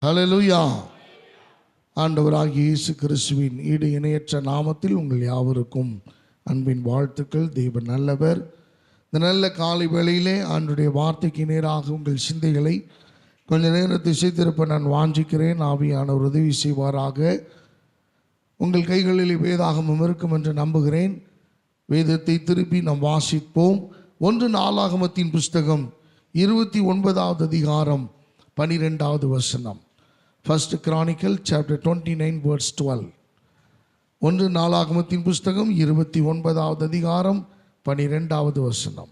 ஹல்லேலூயா. ஆண்டவராகிய இயேசு கிறிஸ்துவின் ஈடு இணையற்ற நாமத்தில் உங்கள் யாவருக்கும் அன்பின் வாழ்த்துக்கள். தேவன் நல்லவர். இந்த நல்ல காலை வேளையிலே ஆண்டுடைய வார்த்தைக்கு நேராக உங்கள் சிந்தைகளை கொஞ்ச நேரம் திசை திருப்ப நான் வாஞ்சிக்கிறேன். ஆவியானவர் உதவி செய்வாராக. உங்கள் கைகளில் வேதாகமம் இருக்கும் என்று நம்புகிறேன். வேதத்தை திருப்பி நாம் வாசிப்போம். 1 நாளாகமத்தின் புஸ்தகம் 29வது அதிகாரம் 12வது வசனம். 1 Chronicle chapter 29 verse 12. 1 நாளாகமத்தின் புஸ்தகம் 29வது அதிகாரம் 12வது வசனம்.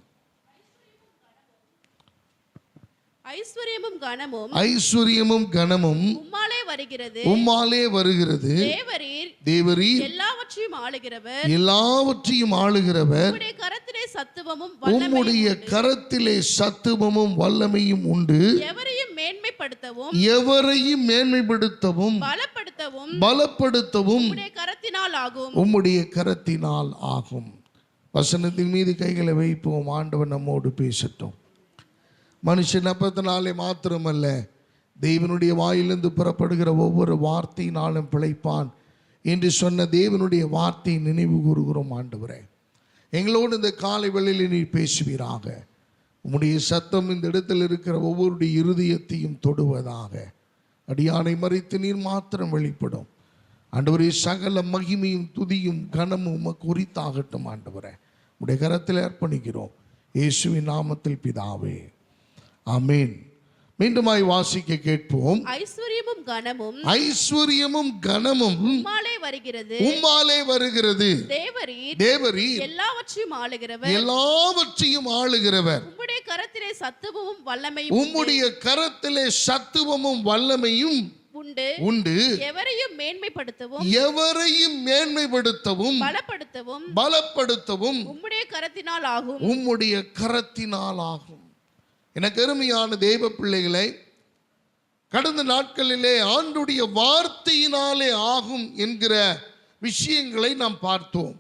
ஐஸ்வரியமும் கனமும் உம்மாலே வருகிறது. தேவரீர் எல்லாவற்றையும் ஆளுகிறவர். உம்முடைய கரத்திலே சத்துவமும் வல்லமையும் உண்டு. எவரையும் மேன்மைப்படுத்தவும் பலப்படுத்தவும் உம்முடைய கரத்தினால் ஆகும். வசனத்தின் மீது கைகளை வைப்போம். ஆண்டவர் நம்மோடு பேசட்டும். மனுஷன் அப்பத்தினாலே மாத்திரமல்ல, தேவனுடைய வாயிலிருந்து புறப்படுகிற ஒவ்வொரு வார்த்தையினாலும் பிழைப்பான் என்று சொன்ன தேவனுடைய வார்த்தையை நினைவு கூறுகிறோம். ஆண்டவரே, எங்களோடு இந்த காலை வேளையில் நீர் பேசுவீராக. உம்முடைய சத்தம் இந்த இடத்தில் இருக்கிற ஒவ்வொருடைய இருதயத்தையும் தொடுவதாக. அடியானை மறைத்து நீர் மாத்திரம் வெளிப்படும். ஆண்டவரே, சகல மகிமையும் துதியும் கனமும் உமக்கு உரித்தாகட்டும். ஆண்டவரே, உடைய கரத்தில் அர்ப்பணிக்கிறோம். இயேசுவின் நாமத்தில் பிதாவே, ஆமென். மீண்டுமாய் வாசிக்க கேட்போம். ஐஸ்வரியமும் கனமும் உம்மாலே வருகிறது. தேவரீர் எல்லாவற்றையும் ஆளுகிறவர். உம்முடைய கரத்திலே சத்துவமும் வல்லமையும் உண்டு. எவரையும் மேன்மைப்படுத்தவும் பலப்படுத்தவும் உம்முடைய கரத்தினால் ஆகும். எனக்கு அருமையான தேவ பிள்ளைகளை, கடந்த நாட்களிலே ஆண்டுடைய வார்த்தையினாலே ஆகும் என்கிற விஷயங்களை நாம் பார்த்தோம்.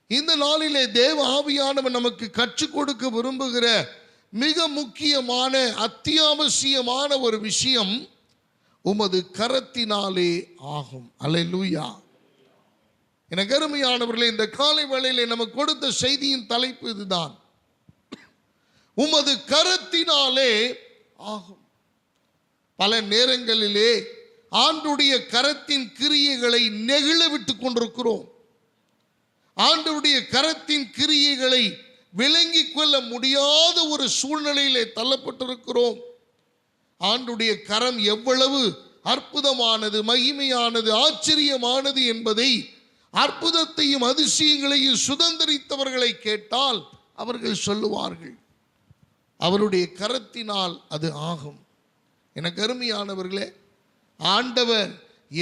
இந்த நாளிலே தேவ ஆவியானவர் நமக்கு கற்றுக் கொடுக்க விரும்புகிற மிக முக்கியமான அத்தியாவசியமான ஒரு விஷயம் உமது கரத்தினாலே ஆகும். அல்லேலூயா. எனக்கு அருமையானவர்களே, இந்த காலை வேளையிலே நமக்கு கொடுத்த செய்தியின் தலைப்பு இதுதான், உமது கரத்தினாலே ஆகும். பல நேரங்களிலே ஆண்டுடைய கரத்தின் கிரியைகளை நெகிழ விட்டு கொண்டிருக்கிறோம். ஆண்டுடைய கரத்தின் கிரியைகளை விளங்கிக் கொள்ள முடியாத ஒரு சூழ்நிலையிலே தள்ளப்பட்டிருக்கிறோம். ஆண்டுடைய கரம் எவ்வளவு அற்புதமானது, மகிமையானது, ஆச்சரியமானது என்பதை, அற்புதத்தையும் அதிசயங்களையும் சுதந்திரித்தவர்களை கேட்டால் அவர்கள் சொல்லுவார்கள், அவருடைய கரத்தினால் அது ஆகும். எனக்கு அருமையானவர்களே, ஆண்டவர்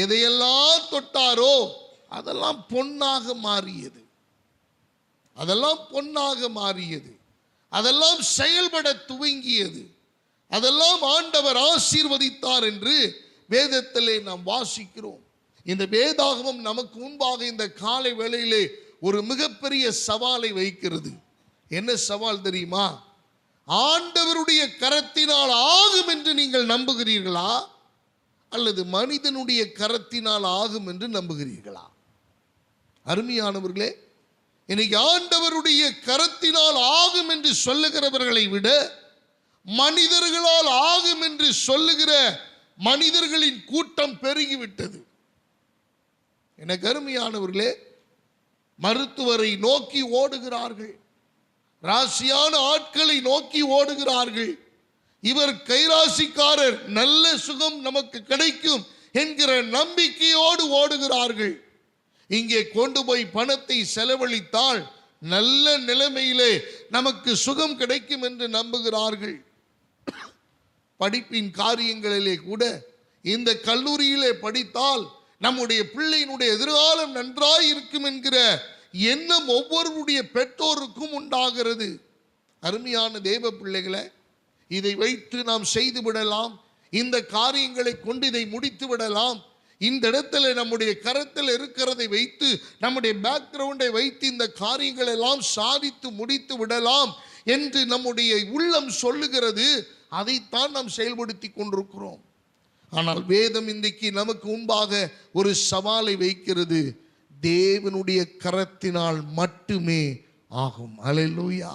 எதையெல்லாம் தொட்டாரோ அதெல்லாம் பொன்னாக மாறியது. அதெல்லாம் செயல்பட துவங்கியது. அதெல்லாம் ஆண்டவர் ஆசீர்வதித்தார் என்று வேதத்திலே நாம் வாசிக்கிறோம். இந்த வேதாகமம் நமக்கு முன்பாக இந்த காலை வேளையிலே ஒரு மிகப்பெரிய சவாலை வைக்கிறது. என்ன சவால் தெரியுமா? ஆண்டவருடைய கரத்தினால் ஆகும் என்று நீங்கள் நம்புகிறீர்களா, அல்லது மனிதனுடைய கரத்தினால் ஆகும் என்று நம்புகிறீர்களா? அருமையானவர்களே, இன்னைக்கு ஆண்டவருடைய கரத்தினால் ஆகும் என்று சொல்லுகிறவர்களை விட மனிதர்களால் ஆகும் என்று சொல்லுகிற மனிதர்களின் கூட்டம் பெருகிவிட்டது. எனக்கு அருமையானவர்களே, மருத்துவரை நோக்கி ஓடுகிறார்கள், ராசியான ஆட்களை நோக்கி ஓடுகிறார்கள். இவர் கைராசிக்காரர், நல்ல சுகம் நமக்கு கிடைக்கும் என்கிற நம்பிக்கையோடு ஓடுகிறார்கள். இங்கே கொண்டு போய் பணத்தை செலவழித்தால் நல்ல நிலைமையிலே நமக்கு சுகம் கிடைக்கும் என்று நம்புகிறார்கள். படிப்பின் காரியங்களிலே கூட, இந்த கல்லூரியிலே படித்தால் நம்முடைய பிள்ளையினுடைய எதிர்காலம் நன்றாய் இருக்கும் என்கிற எண்ணம் ஒவ்வொருடைய பெற்றோருக்கும் உண்டாகிறது. அருமையான தேவ பிள்ளைகளை, இதை வைத்து நாம் செய்து விடலாம், இந்த காரியங்களை கொண்டு இதை முடித்து விடலாம், இந்த இடத்துல நம்முடைய கரத்தில் இருக்கிறதை வைத்து, நம்முடைய பேக்ரவுண்டை வைத்து இந்த காரியங்கள் எல்லாம் சாதித்து முடித்து விடலாம் என்று நம்முடைய உள்ளம் சொல்லுகிறது. அதைத்தான் நாம் செயல்படுத்தி கொண்டிருக்கிறோம். ஆனால் வேதம் இன்றைக்கு நமக்கு முன்பாக ஒரு சவாலை வைக்கிறது. தேவனுடைய கரத்தினால் மட்டுமே ஆகும். அல்லேலூயா.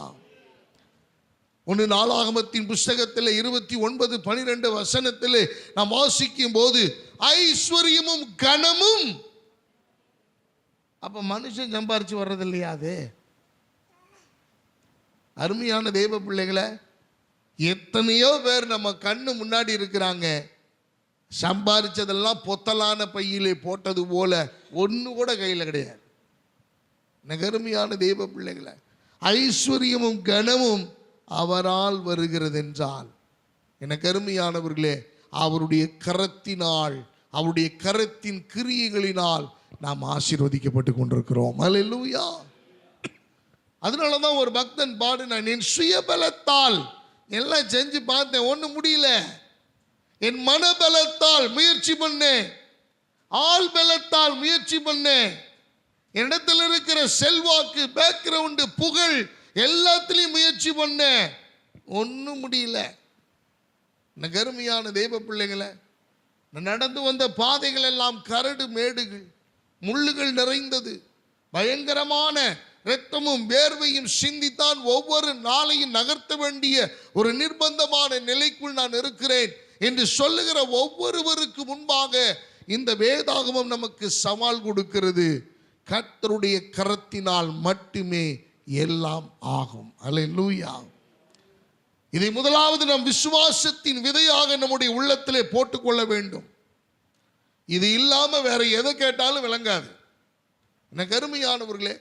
1 நாளாகமத்தின் புஸ்தகத்தில் 29:12 வசனத்தில் நாம் வாசிக்கும் போது ஐஸ்வர்யமும் கனமும். அப்ப மனுஷன் சம்பாரிச்சு வர்றது இல்லையா? அது அருமையான தேவ பிள்ளைகளை, எத்தனையோ பேர் நம்ம கண்ணு முன்னாடி இருக்கிறாங்க. சம்பாரிச்சதெல்லாம் பொத்தலான பையிலே போட்டது போல ஒன்று கூட கையில் கிடையாது. அருமையான தேவ பிள்ளைகளை, ஐஸ்வர்யமும் கனமும் அவரால் வருகிறது என்றால், எனக்கு அருமையானவர்களே, அவருடைய கரத்தினால், அவருடைய கரத்தின் கிரியைகளினால் நாம் ஆசீர்வதிக்கப்பட்டு கொண்டிருக்கிறோம். அல்லேலூயா. அதனாலதான் ஒரு பக்தன் பாடினான், என் சுயபலத்தால் எல்லாம் செஞ்சு பார்த்தேன், ஒன்றும் முடியல. என் மனபலத்தால் முயற்சி பண்ணேன், ஆள் பலத்தால் முயற்சி பண்ணேன், என்னிடத்தில் இருக்கிற செல்வாக்கு, பேக்ரவுண்டு, புகழ் எல்லாத்திலையும் முயற்சி பண்ணேன், ஒன்றும் முடியல. எனக்கு அருமையான தெய்வ பிள்ளைகளை, நடந்து வந்த பாதைகள் எல்லாம் கரடு மேடுகள், முள்ளுகள் நிறைந்தது. பயங்கரமான இரத்தமும் வேர்வையும் சிந்தித்தான் ஒவ்வொரு நாளையும் நகர்த்த வேண்டிய ஒரு நிர்பந்தமான நிலைக்குள் நான் இருக்கிறேன் என்று சொல்லுகிற ஒவ்வொருவருக்கு முன்பாக இந்த வேதாகமம் நமக்கு சவால் கொடுக்கிறது. கர்த்தருடைய கரத்தினால் மட்டுமே எல்லாம் ஆகும். அல்லேலூயா. இதை முதலாவது நம் விசுவாசத்தின் விதையாக நம்முடைய உள்ளத்திலே போட்டுக்கொள்ள வேண்டும். இது இல்லாம வேற எதை கேட்டாலும் விளங்காது. எனக்கு அருமையானவர்களே,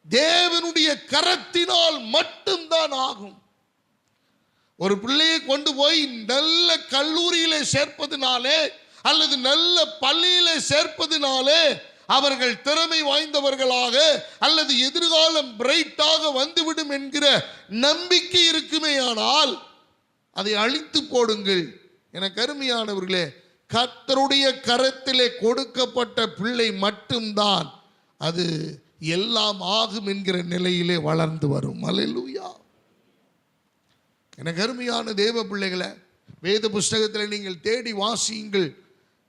தேவனுடைய கரத்தினால் மட்டும்தான் ஆகும். ஒரு பிள்ளையை கொண்டு போய் நல்ல கல்லூரியிலே சேர்ப்பதினாலே அல்லது நல்ல பள்ளியிலே சேர்ப்பதினாலே அவர்கள் திறமை வாய்ந்தவர்களாக அல்லது எதிர்காலம் பிரைட்டாக வந்துவிடும் என்கிற நம்பிக்கை இருக்குமே, ஆனால் அதை அழித்து போடுங்கள். எனக்கு அருமையானவர்களே, கர்த்தருடைய கரத்திலே கொடுக்கப்பட்ட பிள்ளை மட்டும்தான் அது எல்லாம் ஆகும் என்கிற நிலையிலே வளர்ந்து வரும். அல்லேலூயா. எனக்கு அருமையான தேவ பிள்ளைகளை, வேத புஸ்தகத்தில் நீங்கள் தேடி வாசியுங்கள்.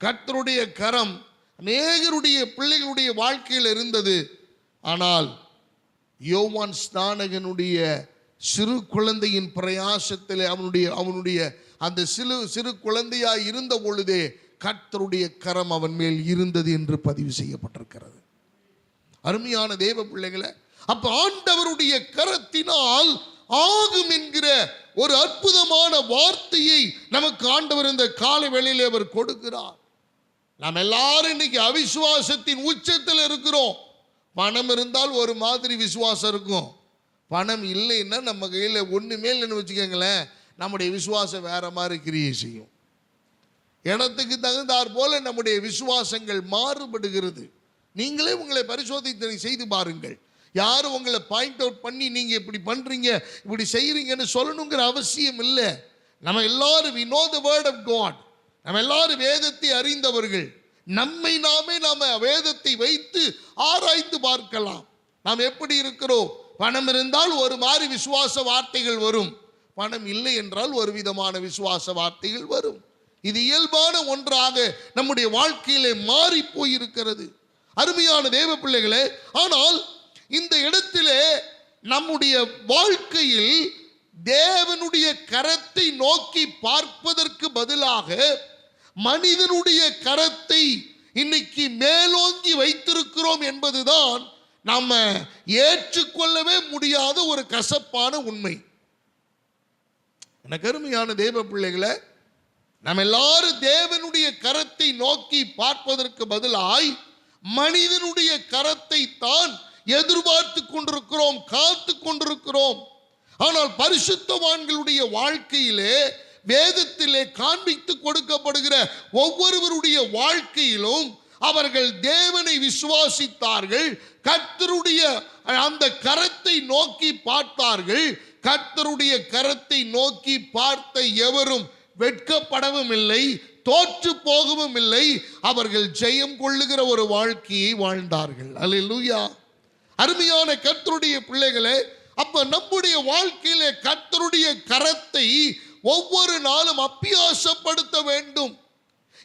கர்த்தருடைய கரம் அநேகருடைய பிள்ளைகளுடைய வாழ்க்கையில் இருந்தது. ஆனால் யோவான் ஸ்நானகனுடைய சிறு குழந்தையின் பிரயாசத்தில் அவனுடைய அந்த சிறு குழந்தையாய் இருந்த பொழுதே கர்த்தருடைய கரம் அவன் மேல் இருந்தது என்று பதிவு செய்யப்பட்டிருக்கிறது. அருமையான தேவ பிள்ளைகளை, அப்ப ஆண்டவருடைய கரத்தினால் ஆகும் என்கிற ஒரு அற்புதமான வார்த்தையை நமக்கு ஆண்டவர் இந்த காலை வேளையிலே அவர் கொடுக்கிறார். நாம் எல்லாரும் இன்னைக்கு அவிசுவாசத்தின் உச்சத்தில் இருக்கிறோம். பணம் இருந்தால் ஒரு மாதிரி விசுவாசம் இருக்கும், பணம் இல்லைன்னா நம்ம கையில் ஒண்ணுமே இல்லைன்னு வச்சுக்கோங்களேன், நம்முடைய விசுவாசம் வேற மாதிரி கிரியை செய்யும். இடத்துக்கு தகுந்தாற் போல நம்முடைய விசுவாசங்கள் மாறுபடுகிறது. நீங்களே உங்களை பரிசோதனை செய்து பாருங்கள். யாரும் உங்களை பாயிண்ட் அவுட் பண்ணி நீங்க இப்படி பண்றீங்க இப்படி செய்யறீங்கன்னு சொல்லணுங்கிற அவசியம் இல்லை. நம்ம எல்லாரும் we know the word of God. நம்ம எல்லாரும் வேதத்தை அறிந்தவர்கள். நம்மை நாம வேதத்தை வைத்து ஆராய்ந்து பார்க்கலாம். நாம் எப்படி இருக்கிறோம்? பணம் இருந்தால் ஒரு மாதிரி விசுவாச வார்த்தைகள் வரும், பணம் இல்லை என்றால் ஒரு விதமான விசுவாச வார்த்தைகள் வரும். இது இயல்பான ஒன்றாக நம்முடைய வாழ்க்கையிலே மாறி போயிருக்கிறது. அருமையான தேவ பிள்ளைகளே, ஆனால் இந்த இடத்திலே நம்முடைய வாழ்க்கையில் தேவனுடைய கரத்தை நோக்கி பார்ப்பதற்கு பதிலாக மனிதனுடைய கரத்தை இன்னைக்கு மேலோங்கி வைத்திருக்கிறோம் என்பதுதான் நாம ஏற்றுக்கொள்ளவே முடியாத ஒரு கசப்பான உண்மை. எனக்கு அருமையான தேவ பிள்ளைகளை, நம்ம எல்லாரும் தேவனுடைய கரத்தை நோக்கி பார்ப்பதற்கு பதிலாய் மனிதனுடைய கரத்தை தான் எதிர்பார்த்து கொண்டிருக்கிறோம், காத்து கொண்டிருக்கிறோம். ஆனால் பரிசுத்தவான்களுடைய வாழ்க்கையிலே வேதத்திலே காண்பித்து கொடுக்கப்படுகிற ஒவ்வொருவருடைய வாழ்க்கையிலும் அவர்கள் தேவனை விசுவாசித்தார்கள், கர்த்தருடைய அந்த கரத்தை நோக்கி பார்த்தார்கள். கர்த்தருடைய கரத்தை நோக்கி பார்த்த எவரும் வெட்கப்படவும் இல்லை, தோற்று போகவும் இல்லை. அவர்கள் ஜெயம் கொள்ளுகிற ஒரு வாழ்க்கையை வாழ்ந்தார்கள். அல்லேலூயா. அருமையான கர்த்தருடைய பிள்ளைகளே, அப்ப நம்முடைய வாழ்க்கையிலே கர்த்தருடைய கரத்தை ஒவ்வொரு நாளும் அபியாசப்படுத்த வேண்டும்.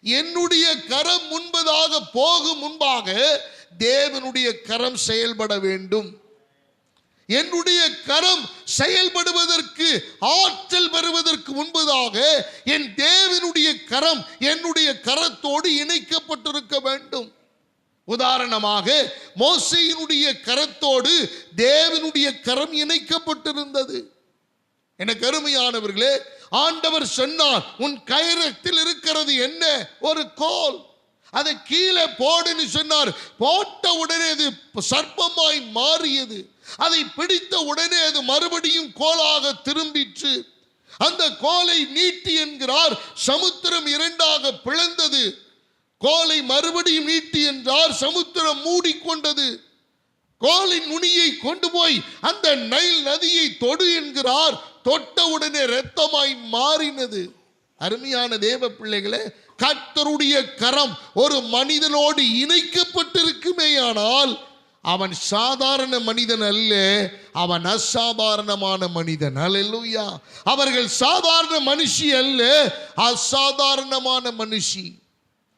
என்னுடைய கரம் முன்பதாக போகும் முன்பாக தேவனுடைய கரம் செயல்பட வேண்டும். என்னுடைய கரம் செயல்படுவதற்கு, ஆற்றல் பெறுவதற்கு முன்பதாக என் தேவனுடைய கரம் என்னுடைய கரத்தோடு இணைக்கப்பட்டிருக்க வேண்டும். உதாரணமாக மோசேயினுடைய கரத்தோடு தேவனுடைய கரம் இணைக்கப்பட்டிருந்தது. எனக்கு அருமையானவர்களே, ஆண்டவர் சொன்னார், உன் கயிறத்தில் இருக்கிறது என்ன? ஒரு கோல். அதை கீழே போடுன்னு சொன்னார். போட்ட உடனே அது சர்ப்பமாய் மாறியது. அதை பிடித்த உடனே அது மறுபடியும் கோலாக திரும்பிற்று. அந்த கோலை நீட்டி என்கிறார், சமுத்திரம் இரண்டாக பிளந்தது. கோலை மறுபடியும் நீட்டி என்றார், சமுத்திரம் மூடிக்கொண்டது. கோலின் நுனியை கொண்டு போய் அந்த நைல் நதியை தொடு என்கிறார், தொட்ட உடனே இரத்தமாய் மாறினது. அருமையான தேவ பிள்ளைகளே, கர்த்தருடைய கரம் ஒரு மனிதனோடு இணைக்கப்பட்டிருக்குமேயானால் அவன் சாதாரண மனிதன் அல்ல, அவன் அசாதாரணமான மனிதன். அல்லேலூயா. அவர்கள் சாதாரண மனுஷி அல்ல, அசாதாரணமான மனுஷி.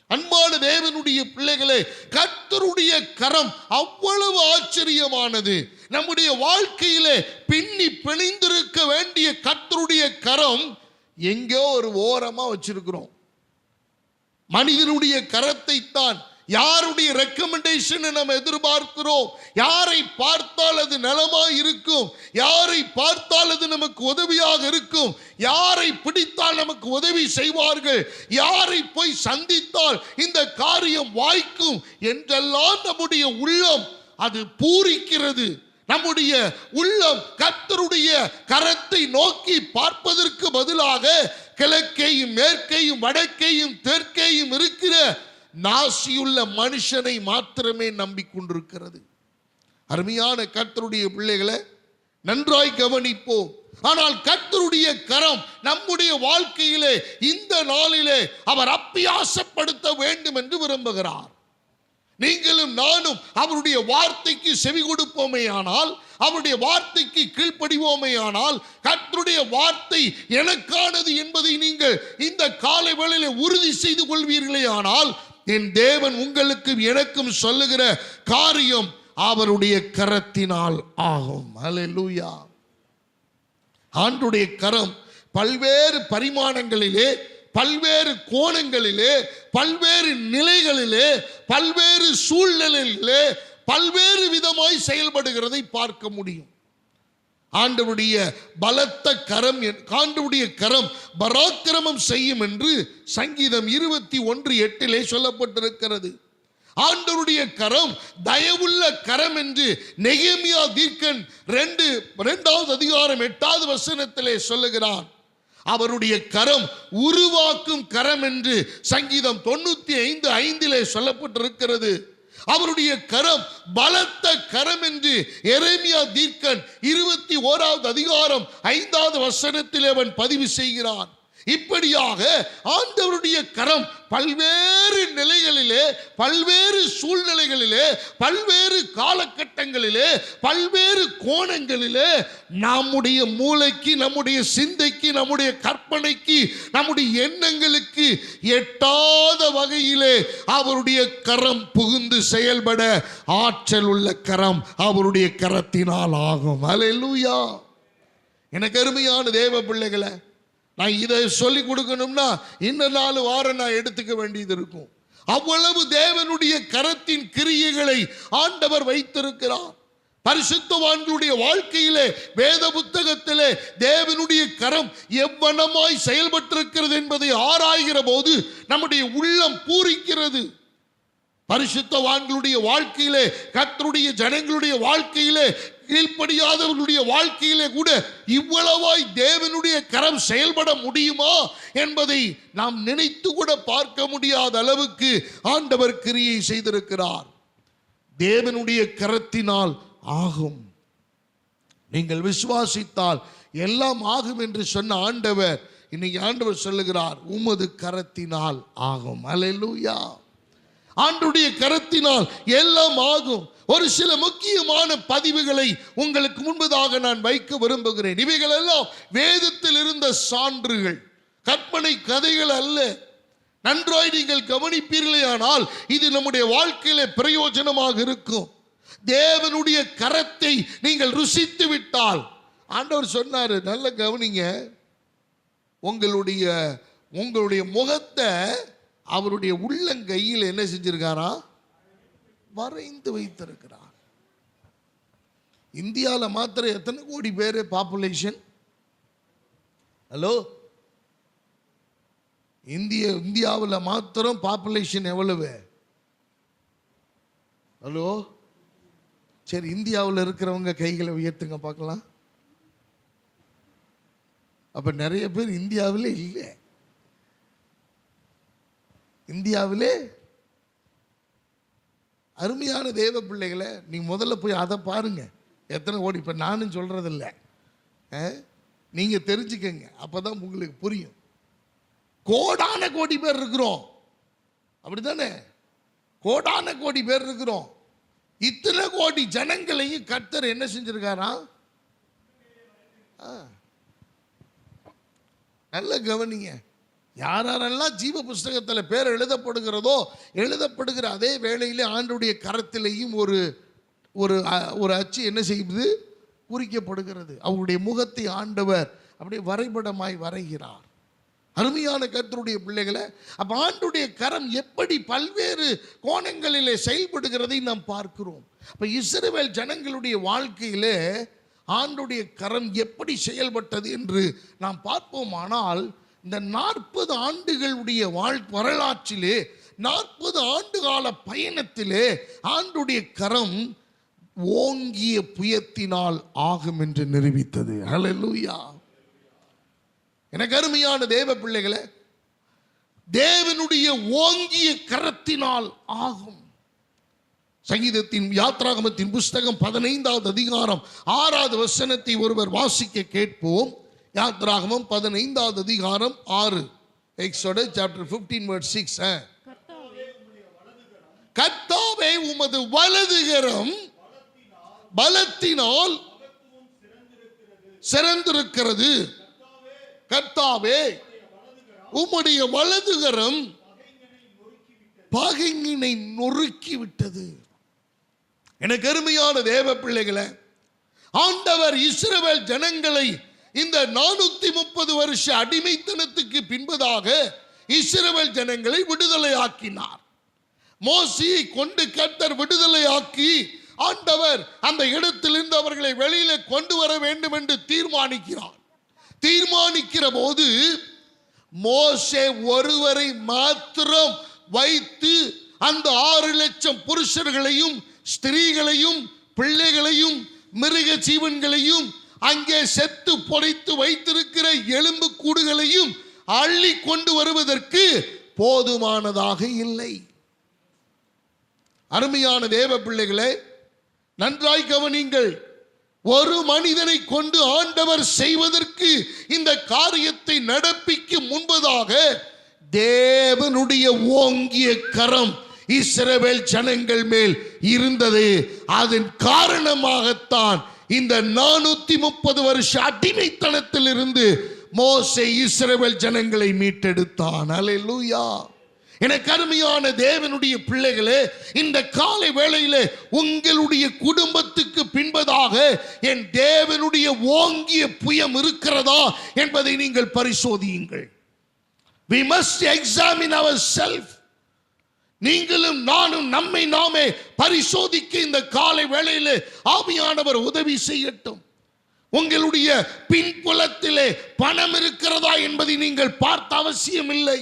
அன்பான தேவனுடைய பிள்ளைகளே, கர்த்தருடைய கரம் அவ்வளவு ஆச்சரியமானது. நம்முடைய வாழ்க்கையிலே பின்னி பிணைந்திருக்க வேண்டிய கர்த்தருடைய கரம் எங்கோ ஒரு ஓரமா வச்சிருக்கிறோம். மனிதனுடைய கரத்தை தான், யாருடைய ரெக்கமெண்டேஷன் நம்ம எதிர்பார்க்கிறோம், யாரை பார்த்தால் அது நலமாக இருக்கும், யாரை பார்த்தால் அது நமக்கு உதவியாக இருக்கும், யாரை பிடித்தால் நமக்கு உதவி செய்வார்கள், யாரை போய் சந்தித்தால் இந்த காரியம் வாய்க்கும் என்றெல்லாம் நம்முடைய உள்ளம் அது பூரிக்கிறது. நம்முடைய உள்ளம் கர்த்தருடைய கரத்தை நோக்கி பார்ப்பதற்கு பதிலாக கிழக்கையும் மேற்கையும் வடக்கையும் தெற்கையும் இருக்கிற நாசியுள்ள மனுஷனை மாத்திரமே நம்பிக்கொண்டிருக்கிறது. அருமையான கர்த்தருடைய பிள்ளைகளை நன்றாய் கவனிப்போம். ஆனால் கர்த்தருடைய கரம் நம்முடைய வாழ்க்கையிலே இந்த நாளிலே அவர் அப்பியாசப்படுத்த வேண்டும் என்று விரும்புகிறார். நீங்களும் நானும் அவருடைய வார்த்தைக்கு செவி கொடுப்போமே ஆனால், அவருடைய வார்த்தைக்கு கீழ்ப்படிவோமே ஆனால், கர்த்தருடைய வார்த்தை எனக்கானது என்பதை நீங்கள் இந்த காலை வேளையிலே உறுதி செய்து கொள்வீர்களே ஆனால், என் தேவன் உங்களுக்கு எனக்கும் சொல்லுகிற காரியம் அவருடைய கரத்தினால் ஆகும். அல்லேலூயா. ஆண்டவருடைய கரம் பல்வேறு பரிமாணங்களிலே, பல்வேறு கோணங்களிலே, பல்வேறு நிலைகளிலே, பல்வேறு சூழ்நிலைகளிலே பல்வேறு விதமாய் செயல்படுகிறதை பார்க்க முடியும். ஆண்டவருடைய பலத்த கரம், ஆண்டவருடைய கரம் பராக்கிரமம் செய்யும் என்று சங்கீதம் 21:8 சொல்லப்பட்டிருக்கிறது. ஆண்டவருடைய கரம் தயவுள்ள கரம் என்று நெகேமியா தீர்க்கன் 2வது அதிகாரம் 8வது வசனத்திலே சொல்லுகிறான். அவருடைய கரம் உருவாக்கும் கரம் என்று சங்கீதம் 95:5 சொல்லப்பட்டிருக்கிறது. அவருடைய கரம் பலத்த கரம் என்று எரேமியா தீர்க்கன் 21வது அதிகாரம் 5வது வசனத்தில் அவன் பதிவு செய்கிறான். இப்படியாக ஆண்டவருடைய கரம் பல்வேறு நிலைகளிலே, பல்வேறு சூழ்நிலைகளிலே, பல்வேறு காலகட்டங்களிலே, பல்வேறு கோணங்களிலே நம்முடைய மூளைக்கு, நம்முடைய சிந்தைக்கு, நம்முடைய கற்பனைக்கு, நம்முடைய எண்ணங்களுக்கு எட்டாத வகையிலே அவருடைய கரம் புகுந்து செயல்பட ஆற்றல் உள்ள கரம் அவருடைய கரத்தினால் ஆகும். அல்லேலூயா. எனக்கு அருமையான தேவ பிள்ளைகளை, நான் இதை சொல்லி கொடுக்கணும்னா இந்த 4 வாரம் நான் எடுத்துக்க வேண்டியது இருக்கும். அவ்வளவு தேவனுடைய கரத்தின் கிரியைகளை ஆண்டவர் வைத்திருக்கிறார். பரிசுத்தவான்களுடைய வாழ்க்கையிலே, வேத புத்தகத்திலே தேவனுடைய கரம் எவ்வளமாய் செயல்பட்டிருக்கிறது என்பதை ஆராய்கிற போது நம்முடைய உள்ளம் பூரிக்கிறது. பரிசுத்தவான்களுடைய வாழ்க்கையிலே, கர்த்தருடைய ஜனங்களுடைய வாழ்க்கையிலே, கீழ்ப்படியாதவர்களுடைய வாழ்க்கையிலே கூட இவ்வளவாய் தேவனுடைய கரம் செயல்பட முடியுமா என்பதை நாம் நினைத்து கூட பார்க்க முடியாத அளவுக்கு ஆண்டவர் கிரியை செய்திருக்கிறார். தேவனுடைய கரத்தினால் ஆகும். நீங்கள் விசுவாசித்தால் எல்லாம் ஆகும் என்று சொன்ன ஆண்டவர் இன்னைக்கு ஆண்டவர் சொல்லுகிறார், உமது கரத்தினால் ஆகும். அல்லேலூயா. ஆண்டவருடைய கரத்தினால் எல்லாம் ஆகும். ஒரு சில முக்கியமான பதிவுகளை உங்களுக்கு முன்பதாக நான் வைக்க விரும்புகிறேன். இவைகள் எல்லாம் வேதத்தில் இருந்த சான்றுகள், கற்பனை கதைகள் அல்ல. நன்றாய் நீங்கள் கவனிப்பீர்களே ஆனால் இது நம்முடைய வாழ்க்கையில பிரயோஜனமாக இருக்கும். தேவனுடைய கரத்தை நீங்கள் ருசித்து விட்டால், ஆண்டவர் சொன்னாரு, நல்ல கவனிங்க, உங்களுடைய முகத்தை அவருடைய உள்ளங்கையில் என்ன செஞ்சிருக்காரா? வரைந்து வைத்திருக்கிறார். இந்தியாவில் மாத்திரம் எத்தனை கோடி பேர் பாப்புலேஷன்? ஹலோ, இந்தியாவில் மாத்திரம் பாப்புலேஷன் எவ்வளவு? ஹலோ, சரி, இந்தியாவில் இருக்கிறவங்க கைகளை உயர்த்துங்க பார்க்கலாம். அப்ப நிறைய பேர் இந்தியாவிலே இல்லை. இந்தியாவிலே அருமையான தேவ பிள்ளைகளை நீங்க முதல்ல போய் அதை பாருங்க, எத்தனை கோடி. இப்ப நானும் சொல்றதில்ல, நீங்க தெரிஞ்சுக்கங்க, அப்பதான் உங்களுக்கு புரியும். கோடான கோடி பேர் இருக்கிறோம், அப்படித்தானே? கோடான கோடி பேர் இருக்கிறோம். இத்தனை கோடி ஜனங்களையும் கர்த்தர் என்ன செஞ்சிருக்காரா? நல்ல கவனிங்க. யாரெல்லாம் ஜீவ புஸ்தகத்தில் பேர் எழுதப்படுகிறதோ, எழுதப்படுகிற அதே வேளையிலே ஆண்டுடைய கரத்திலேயும் ஒரு ஒரு அச்சு என்ன செய்யுது? குறிக்கப்படுகிறது. அவருடைய முகத்தை ஆண்டவர் அப்படியே வரைபடமாய் வரைகிறார். அருமையான கர்த்தருடைய பிள்ளைகளை, அப்ப ஆண்டுடைய கரம் எப்படி பல்வேறு கோணங்களிலே செயல்படுகிறதை நாம் பார்க்கிறோம். அப்ப இஸ்ரவேல் ஜனங்களுடைய வாழ்க்கையிலே ஆண்டுடைய கரம் எப்படி செயல்பட்டது என்று நாம் பார்ப்போமானால், இந்த 40 ஆண்டுகளுடைய வரலாற்றிலே 40 ஆண்டு கால பயணத்திலே ஆண்டுடைய கரம் ஓங்கிய புயத்தினால் ஆகும் என்று நிரூபித்தது. ஹல்லேலூயா. எனக்கு அருமையான தேவ பிள்ளைகளே, தேவனுடைய ஓங்கிய கரத்தினால் ஆகும். சங்கீதத்தின் யாத்ராகமத்தின் புஸ்தகம் 15வது அதிகாரம் 6வது வசனத்தை ஒருவர் வாசிக்க கேட்போம். யாத்ராகமம் 15வது அதிகாரம் 6. Exodus chapter 15 verse 6. கர்த்தாவே உமது வலதுகரம் பலத்தினால் சிறந்திருக்கிறது. கர்த்தாவே உம்முடைய வலதுகரம் பகைஞனை நொறுக்கிவிட்டது. எனக்கு அருமையான தேவ பிள்ளைகளே, ஆண்டவர் இஸ்ரவேல் ஜனங்களை இந்த 430 வருஷ அடிமைத்தனத்துக்கு பின்பதாக இஸ்ரவேல் ஜனங்களை விடுதலையாக்கினார். மோசேயை கொண்டு கர்த்தர் விடுதலையாக்கி ஆண்டவர் அந்த இடத்திலிருந்து அவர்களை வெளியில கொண்டு வர வேண்டும் என்று தீர்மானிக்கிற போது மோசே ஒருவரை மாத்திரம் வைத்து அந்த 6 லட்சம் புருஷர்களையும் ஸ்திரீகளையும் பிள்ளைகளையும் மிருக ஜீவன்களையும் அங்கே செத்து பொறைத்து வைத்திருக்கிற எலும்பு கூடுகளையும் அள்ளி கொண்டு வருவதற்கு போதுமானதாக இல்லை. அருமையான தேவ பிள்ளைகளே, நன்றாய் கவனிங்கள். ஒரு மனிதனை கொண்டு ஆண்டவர் செய்வதற்கு இந்த காரியத்தை நடப்பிக்கும் முன்பதாக தேவனுடைய ஓங்கிய கரம் இஸ்ரவேல் ஜனங்கள் மேல் இருந்தது. அதன் காரணமாகத்தான் இந்த 430 வருஷ அடிமைத்தனத்தில் இருந்து மோசே இஸ்ரவேல் ஜனங்களை மீட்டெடுத்தான். அல்லேலூயா. எனக்கு அருமையான தேவனுடைய பிள்ளைகளே, இந்த காலை வேளையிலே உங்களுடைய குடும்பத்துக்கு பின்பதாக என் தேவனுடைய ஓங்கிய புயம் இருக்கிறதா என்பதை நீங்கள் பரிசோதியுங்கள். We must examine ourselves. நீங்களும் நானும் நம்மை நாமே பரிசோதிக்க இந்த காலை வேளையிலே ஆவியானவர் உதவி செய்யட்டும். உங்களுடைய பின்புலத்திலே பணம் இருக்கிறதா என்பதை நீங்கள் பார்த்த அவசியம் இல்லை.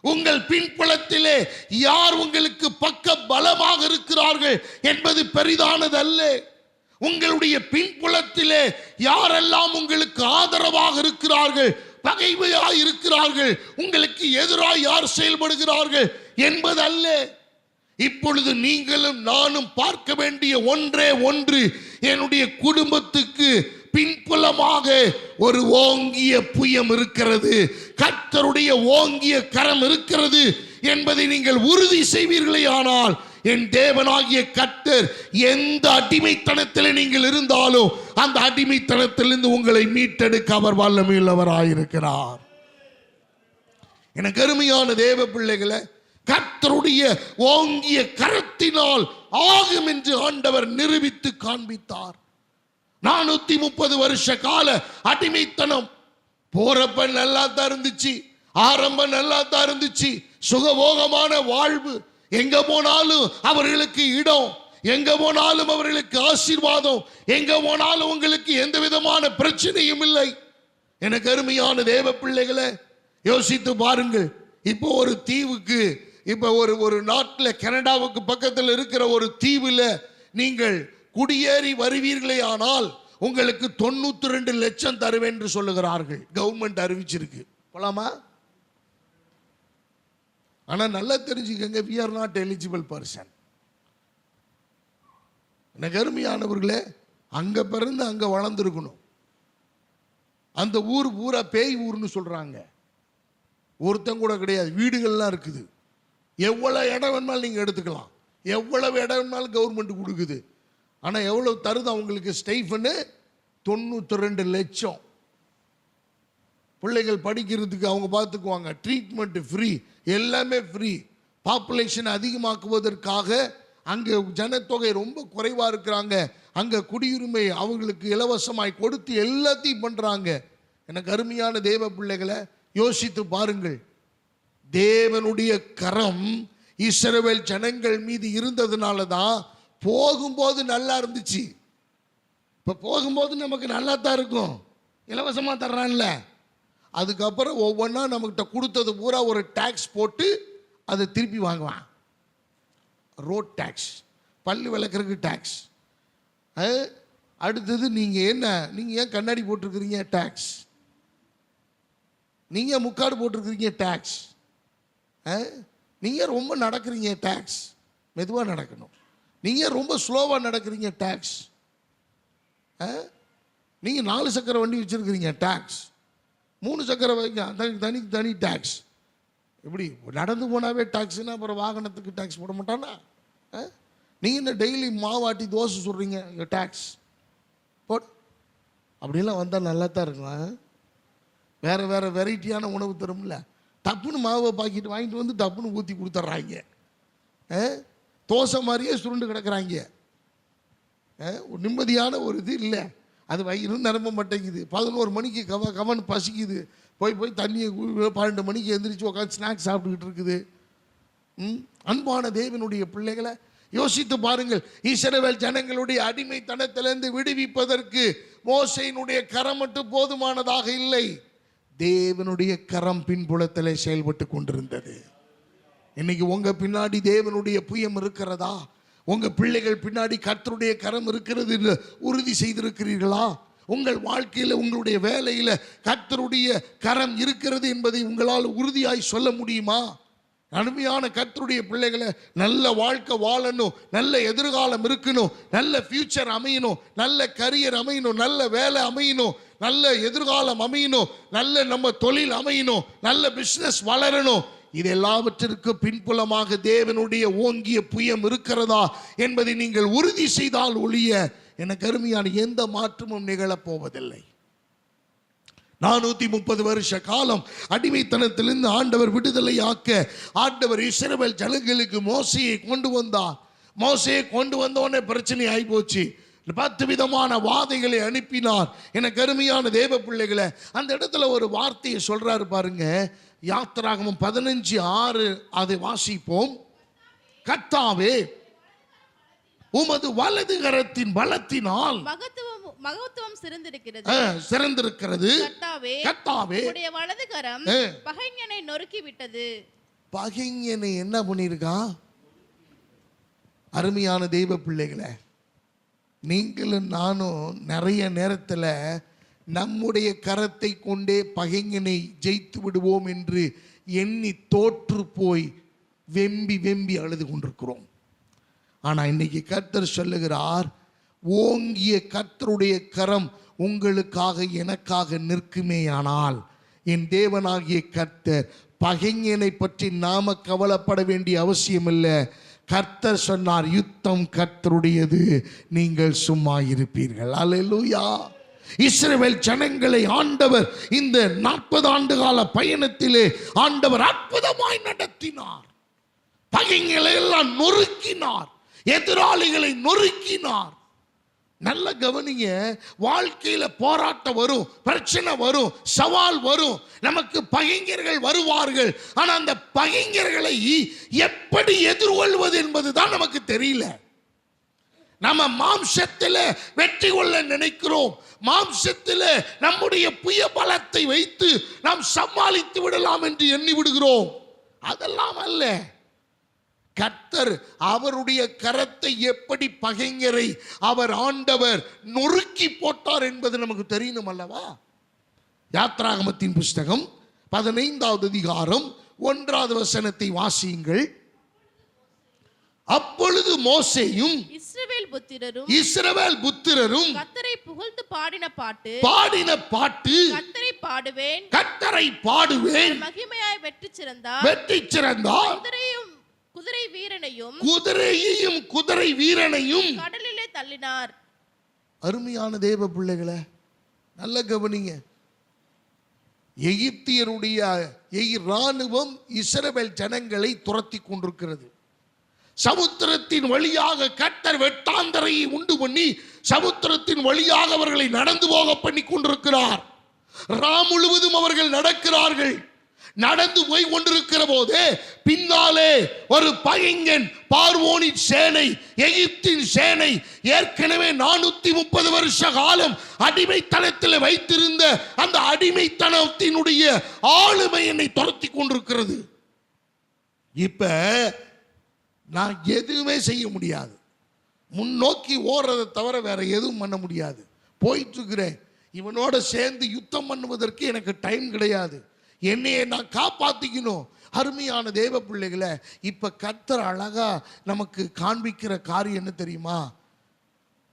உங்கள் பின்புலத்திலே யார் உங்களுக்கு பக்க பலமாக இருக்கிறார்கள் என்பது பெரிதானது அல்ல. உங்களுடைய பின்புலத்திலே யாரெல்லாம் உங்களுக்கு ஆதரவாக இருக்கிறார்கள், பகைமையாய் இருக்கிறார்கள், உங்களுக்கு எதிராக யார் செயல்படுகிறார்கள் என்பது அல்ல. இப்பொழுது நீங்களும் நானும் பார்க்க வேண்டிய ஒன்றே ஒன்று, என்னுடைய குடும்பத்துக்கு பின்புலமாக ஒரு ஓங்கிய புயம் இருக்கிறது, கர்த்தருடைய ஓங்கிய கரம் இருக்கிறது என்பதை நீங்கள் உறுதி செய்வீர்களே ஆனால் என் தேவனாகிய கர்த்தர் எந்த அடிமைத்தனத்தில் நீங்கள் இருந்தாலும் அந்த அடிமைத்தனத்திலிருந்து உங்களை மீட்டெடுக்க அவர் வல்லமையுள்ளவராயிருக்கிறார். எனக்கு அருமையான தேவ பிள்ளைகளை, கர்த்தருடைய ஓங்கிய கரத்தினால் ஆகும் என்று ஆண்டவர் நிரூபித்து காண்பித்தார். 430 வருஷ கால அடிமைத்தனம். போறப்ப நல்லா தான் இருந்துச்சு, ஆரம்பம் நல்லா தான் இருந்துச்சு, சுகபோகமான வாழ்வு. எங்க போனாலும் அவர்களுக்கு இடம், எங்க போனாலும் அவர்களுக்கு ஆசீர்வாதம், எங்க போனாலும் உங்களுக்கு எந்த விதமான பிரச்சனையும் இல்லை. எனக்கு அருமையான தேவ பிள்ளைகளை, யோசித்து பாருங்கள். இப்போ ஒரு தீவுக்கு, இப்போ ஒரு நாட்டில், கனடாவுக்கு பக்கத்தில் இருக்கிற ஒரு தீவில் நீங்கள் குடியேறி வருவீர்களே ஆனால் உங்களுக்கு 92 லட்சம் தருவேன் என்று சொல்லுகிறார்கள். கவர்மெண்ட் அறிவிச்சிருக்கு. போலாமா? ஆனா நல்லா தெரிஞ்சுக்கங்க, we are not eligible person. எனக்கு அருமையானவர்களே, அங்க பிறந்து அங்க வளர்ந்துருக்கணும். அந்த ஊர் பூரா பேய் ஊர்னு சொல்றாங்க. ஒருத்தன் கூட கிடையாது, வீடுகள்லாம் இருக்குது. எவ்வளவு இடம் வேணாலும் நீங்க எடுத்துக்கலாம், எவ்வளவு இடம் வேணாலும் கவர்மெண்ட் கொடுக்குது. ஆனா எவ்வளவு தருது அவங்களுக்கு ஸ்டைஃபன்னு? 92 லட்சம். பிள்ளைகள் படிக்கிறதுக்கு அவங்க பார்த்துக்குவாங்க, ட்ரீட்மெண்ட் ஃப்ரீ, எல்லாமே ஃப்ரீ. பாப்புலேஷன் அதிகமாக்குவதற்காக அங்கே ஜனத்தொகை ரொம்ப குறைவாக இருக்கிறாங்க, அங்கே குடியுரிமை அவங்களுக்கு இலவசமாய் கொடுத்து எல்லாத்தையும் பண்ணுறாங்க. எனக்கு அருமையான தேவ பிள்ளைகளை, யோசித்து பாருங்கள். தேவனுடைய கரம் இஸ்ரவேல் ஜனங்கள் மீது இருந்ததுனால தான் போகும்போது நல்லா இருந்துச்சு. இப்போ போகும்போது நமக்கு நல்லா தான் இருக்கும், இலவசமாக தர்றான்ல. அதுக்கப்புறம் ஒவ்வொன்றா நம்மகிட்ட கொடுத்தது பூரா ஒரு டேக்ஸ் போட்டு அதை திருப்பி வாங்குவான். ரோட் டேக்ஸ், பல்லு விளக்குறதுக்கு டேக்ஸ். அடுத்தது நீங்கள் ஏன் கண்ணாடி போட்டிருக்கிறீங்க? டேக்ஸ். நீங்கள் முக்காடு போட்டிருக்கிறீங்க? டேக்ஸ். நீங்கள் ரொம்ப நடக்கிறீங்க? டேக்ஸ். மெதுவாக நடக்கணும். நீங்கள் ரொம்ப ஸ்லோவாக நடக்கிறீங்க? டேக்ஸ். நீங்கள் 4 சக்கர வண்டி வச்சுருக்கிறீங்க? டேக்ஸ். 3 சக்கர தனி டேக்ஸ். எப்படி நடந்து போனாவே டேக்ஸ்னா அப்புறம் வாகனத்துக்கு டேக்ஸ் போட மாட்டானா? நீங்கள் என்ன டெய்லி மாவாட்டி தோசை சொல்கிறீங்க? டேக்ஸ் போட். அப்படிலாம் வந்தால் நல்லா தான் இருக்கும். வேறு வேறு வெரைட்டியான உணவு தரும்ல. டப்புன்னு மாவை பாக்கிட்டு வாங்கிட்டு வந்து டப்புன்னு ஊற்றி கொடுத்துட்றாங்க. தோசை மாதிரியே சுருண்டு கிடக்குறாங்க. ஒரு நிம்மதியான ஒரு இது இல்லை. அது வயிறு நிரம்ப மாட்டேங்குது. 11 மணிக்கு கவன் பசிக்குது, போய் தண்ணியை 12 மணிக்கு எந்திரிச்சு உட்காந்து ஸ்நாக்ஸ் சாப்பிட்டுக்கிட்டு இருக்குது. அன்பான தேவனுடைய பிள்ளைகளை, யோசித்து பாருங்கள். இஸ்ரவேல் ஜனங்களுடைய அடிமைத்தனத்திலிருந்து விடுவிப்பதற்கு மோசேயினுடைய கரம் மட்டும் போதுமானதாக இல்லை, தேவனுடைய கரம் பின்புலத்திலே செயல்பட்டு கொண்டிருந்தது. இன்னைக்கு உங்க பின்னாடி தேவனுடைய புயம் இருக்கிறதா? உங்க பிள்ளைகள் பின்னாடி கர்த்தருடைய கரம் இருக்கிறது என்று உறுதி செய்திருக்கிறீர்களா? உங்கள் வாழ்க்கையில், உங்களுடைய வேலையில் கர்த்தருடைய கரம் இருக்கிறது என்பதை உங்களால் உறுதியாய் சொல்ல முடியுமா? அருமையான கர்த்தருடைய பிள்ளைகளை, நல்ல வாழ்க்கை வாழணும், நல்ல எதிர்காலம் இருக்கணும், நல்ல ஃபியூச்சர் அமையணும், நல்ல கரியர் அமையணும், நல்ல வேலை அமையணும், நல்ல எதிர்காலம் அமையணும், நல்ல நம்ம தொழில் அமையணும், நல்ல பிஸ்னஸ் வளரணும். இது எல்லாவற்றிற்கு பின்புலமாக தேவனுடைய ஓங்கிய புயம் இருக்கிறதா என்பதை நீங்கள் உறுதி செய்தால் ஒழிய எனக்கு அருமையான எந்த மாற்றமும் நிகழப்போவதில்லை. 430 வருஷ காலம் அடிமைத்தனத்திலிருந்து ஆண்டவர் விடுதலையாக்க ஆண்டவர் இஸ்ரவேல் ஜனங்களுக்கு மோசேயை கொண்டு வந்தார். மோசேயை கொண்டு வந்தோடனே பிரச்சனை ஆகி போச்சு. 10 விதமான வாதைகளை அனுப்பினார். எனக்கு அருமையான தேவ பிள்ளைகளை, அந்த இடத்துல ஒரு வார்த்தையை சொல்றாரு பாருங்க. யாத்திராகமம் 15:6 அதை வாசிப்போம். கர்த்தாவே, உமது வலது கரத்தின் பலத்தினால் மகத்துவம் சிறந்திருக்கிறது. கர்த்தாவே, உம்முடைய வலது கரம் பகைஞனை நொறுக்கி விட்டது. பகைஞனை என்ன பண்ணிருக்கா? அருமையான தெய்வ பிள்ளைகளை, நீங்களும் நானும் நிறைய நேரத்தில் நம்முடைய கரத்தை கொண்டே பகைஞனை ஜெயித்து விடுவோம் என்று எண்ணி தோற்று போய் வெம்பி அழுது கொண்டிருக்கிறோம். ஆனால் இன்னைக்கு கர்த்தர் சொல்லுகிறார், ஓங்கிய கர்த்தருடைய கரம் உங்களுக்காக எனக்காக நிற்குமேயானால் என் தேவனாகிய கர்த்தர், பகைஞனை பற்றி நாம கவலைப்பட வேண்டிய அவசியம் இல்லை. கர்த்தர் சொன்னார், யுத்தம் கர்த்தருடையது, நீங்கள் சும்மா இருப்பீர்கள். அல்லேலூயா. இஸ்ரவேல் ஜனங்களை ஆண்டவர் இந்த 40 ஆண்டு கால பயணத்திலே ஆண்டவர் அற்புதமாய் நடத்தினார். பகைங்களை எல்லாம் நொறுக்கினார், எதிராளிகளை நொறுக்கினார். நல்ல கவனிங்க, வாழ்க்கையில போராட்டம் வரும், பிரச்சனை வரும், சவால் வரும், நமக்கு பகைஞர்கள் வருவார்கள். ஆனா அந்த பகைஞர்களை எப்படி எதிர்கொள்வது என்பதுதான் நமக்கு தெரியல. நம்ம மாம்சத்தில் வெற்றி கொள்ள நினைக்கிறோம், மாம்சத்தில் நம்முடைய புய பலத்தை வைத்து நாம் சமாளித்து விடலாம் என்று எண்ணி விடுகிறோம். அதெல்லாம் அல்ல. கர்த்தர் அவருடைய கரத்தை எப்படி பகைஞரை அவர் ஆண்டவர் நொறுக்கி போட்டார் என்பது நமக்கு தெரியணும் அல்லவா? யாத்ராகமத்தின் புஸ்தகம் 15வது அதிகாரம் 1வது வசனத்தை வாசியுங்கள். அப்பொழுது மோசேயும் இஸ்ரவேல் புத்திரரும் கர்த்தரை புகழ்ந்து பாடின பாட்டு கர்த்தரை பாடுவேன் மகிமையாய் வெற்றி சிறந்தார். குதிரையையும் குதிரை வீரனையும் கடலிலே தள்ளினார். அருமையான தேவ பிள்ளைகளே, நல்ல கவனிங்க. எகிப்தியருடைய ராணுவம் இஸ்ரவேல் ஜனங்களை துரத்தி கொண்டிருக்கிறது. சமுத்திரத்தின் வழியாக கர்த்தர் வெட்டாந்தரையை உண்டு பண்ணி சமுத்திரத்தின் வழியாக அவர்களை நடந்து போக பண்ணி கொண்டிருக்கிறார். முழுவதும் அவர்கள் நடக்கிறார்கள். நடந்து போய் கொண்டிருக்கிற போது பின்னாலே ஒரு பகைஞன், பார்வோனின் சேனை, எகிப்தின் சேனை ஏற்கனவே 430 வருஷ காலம் அடிமைத்தனத்தில் வைத்திருந்த அந்த அடிமைத்தனத்தினுடைய ஆளுமை என்னை துரத்தி கொண்டிருக்கிறது. இப்ப நான் எதுவுமே செய்ய முடியாது, முன்னோக்கி ஓடுறதை தவிர வேற எதுவும் பண்ண முடியாது. போயிட்டு இருக்கிறேன், இவனோட சேர்ந்து யுத்தம் பண்ணுவதற்கு எனக்கு டைம் கிடையாது, என்னையை நான் காப்பாத்திக்கணும். அருமையான தேவ பிள்ளைகளை, இப்ப கர்த்தர் அழகா நமக்கு காண்பிக்கிற காரியம் என்ன தெரியுமா?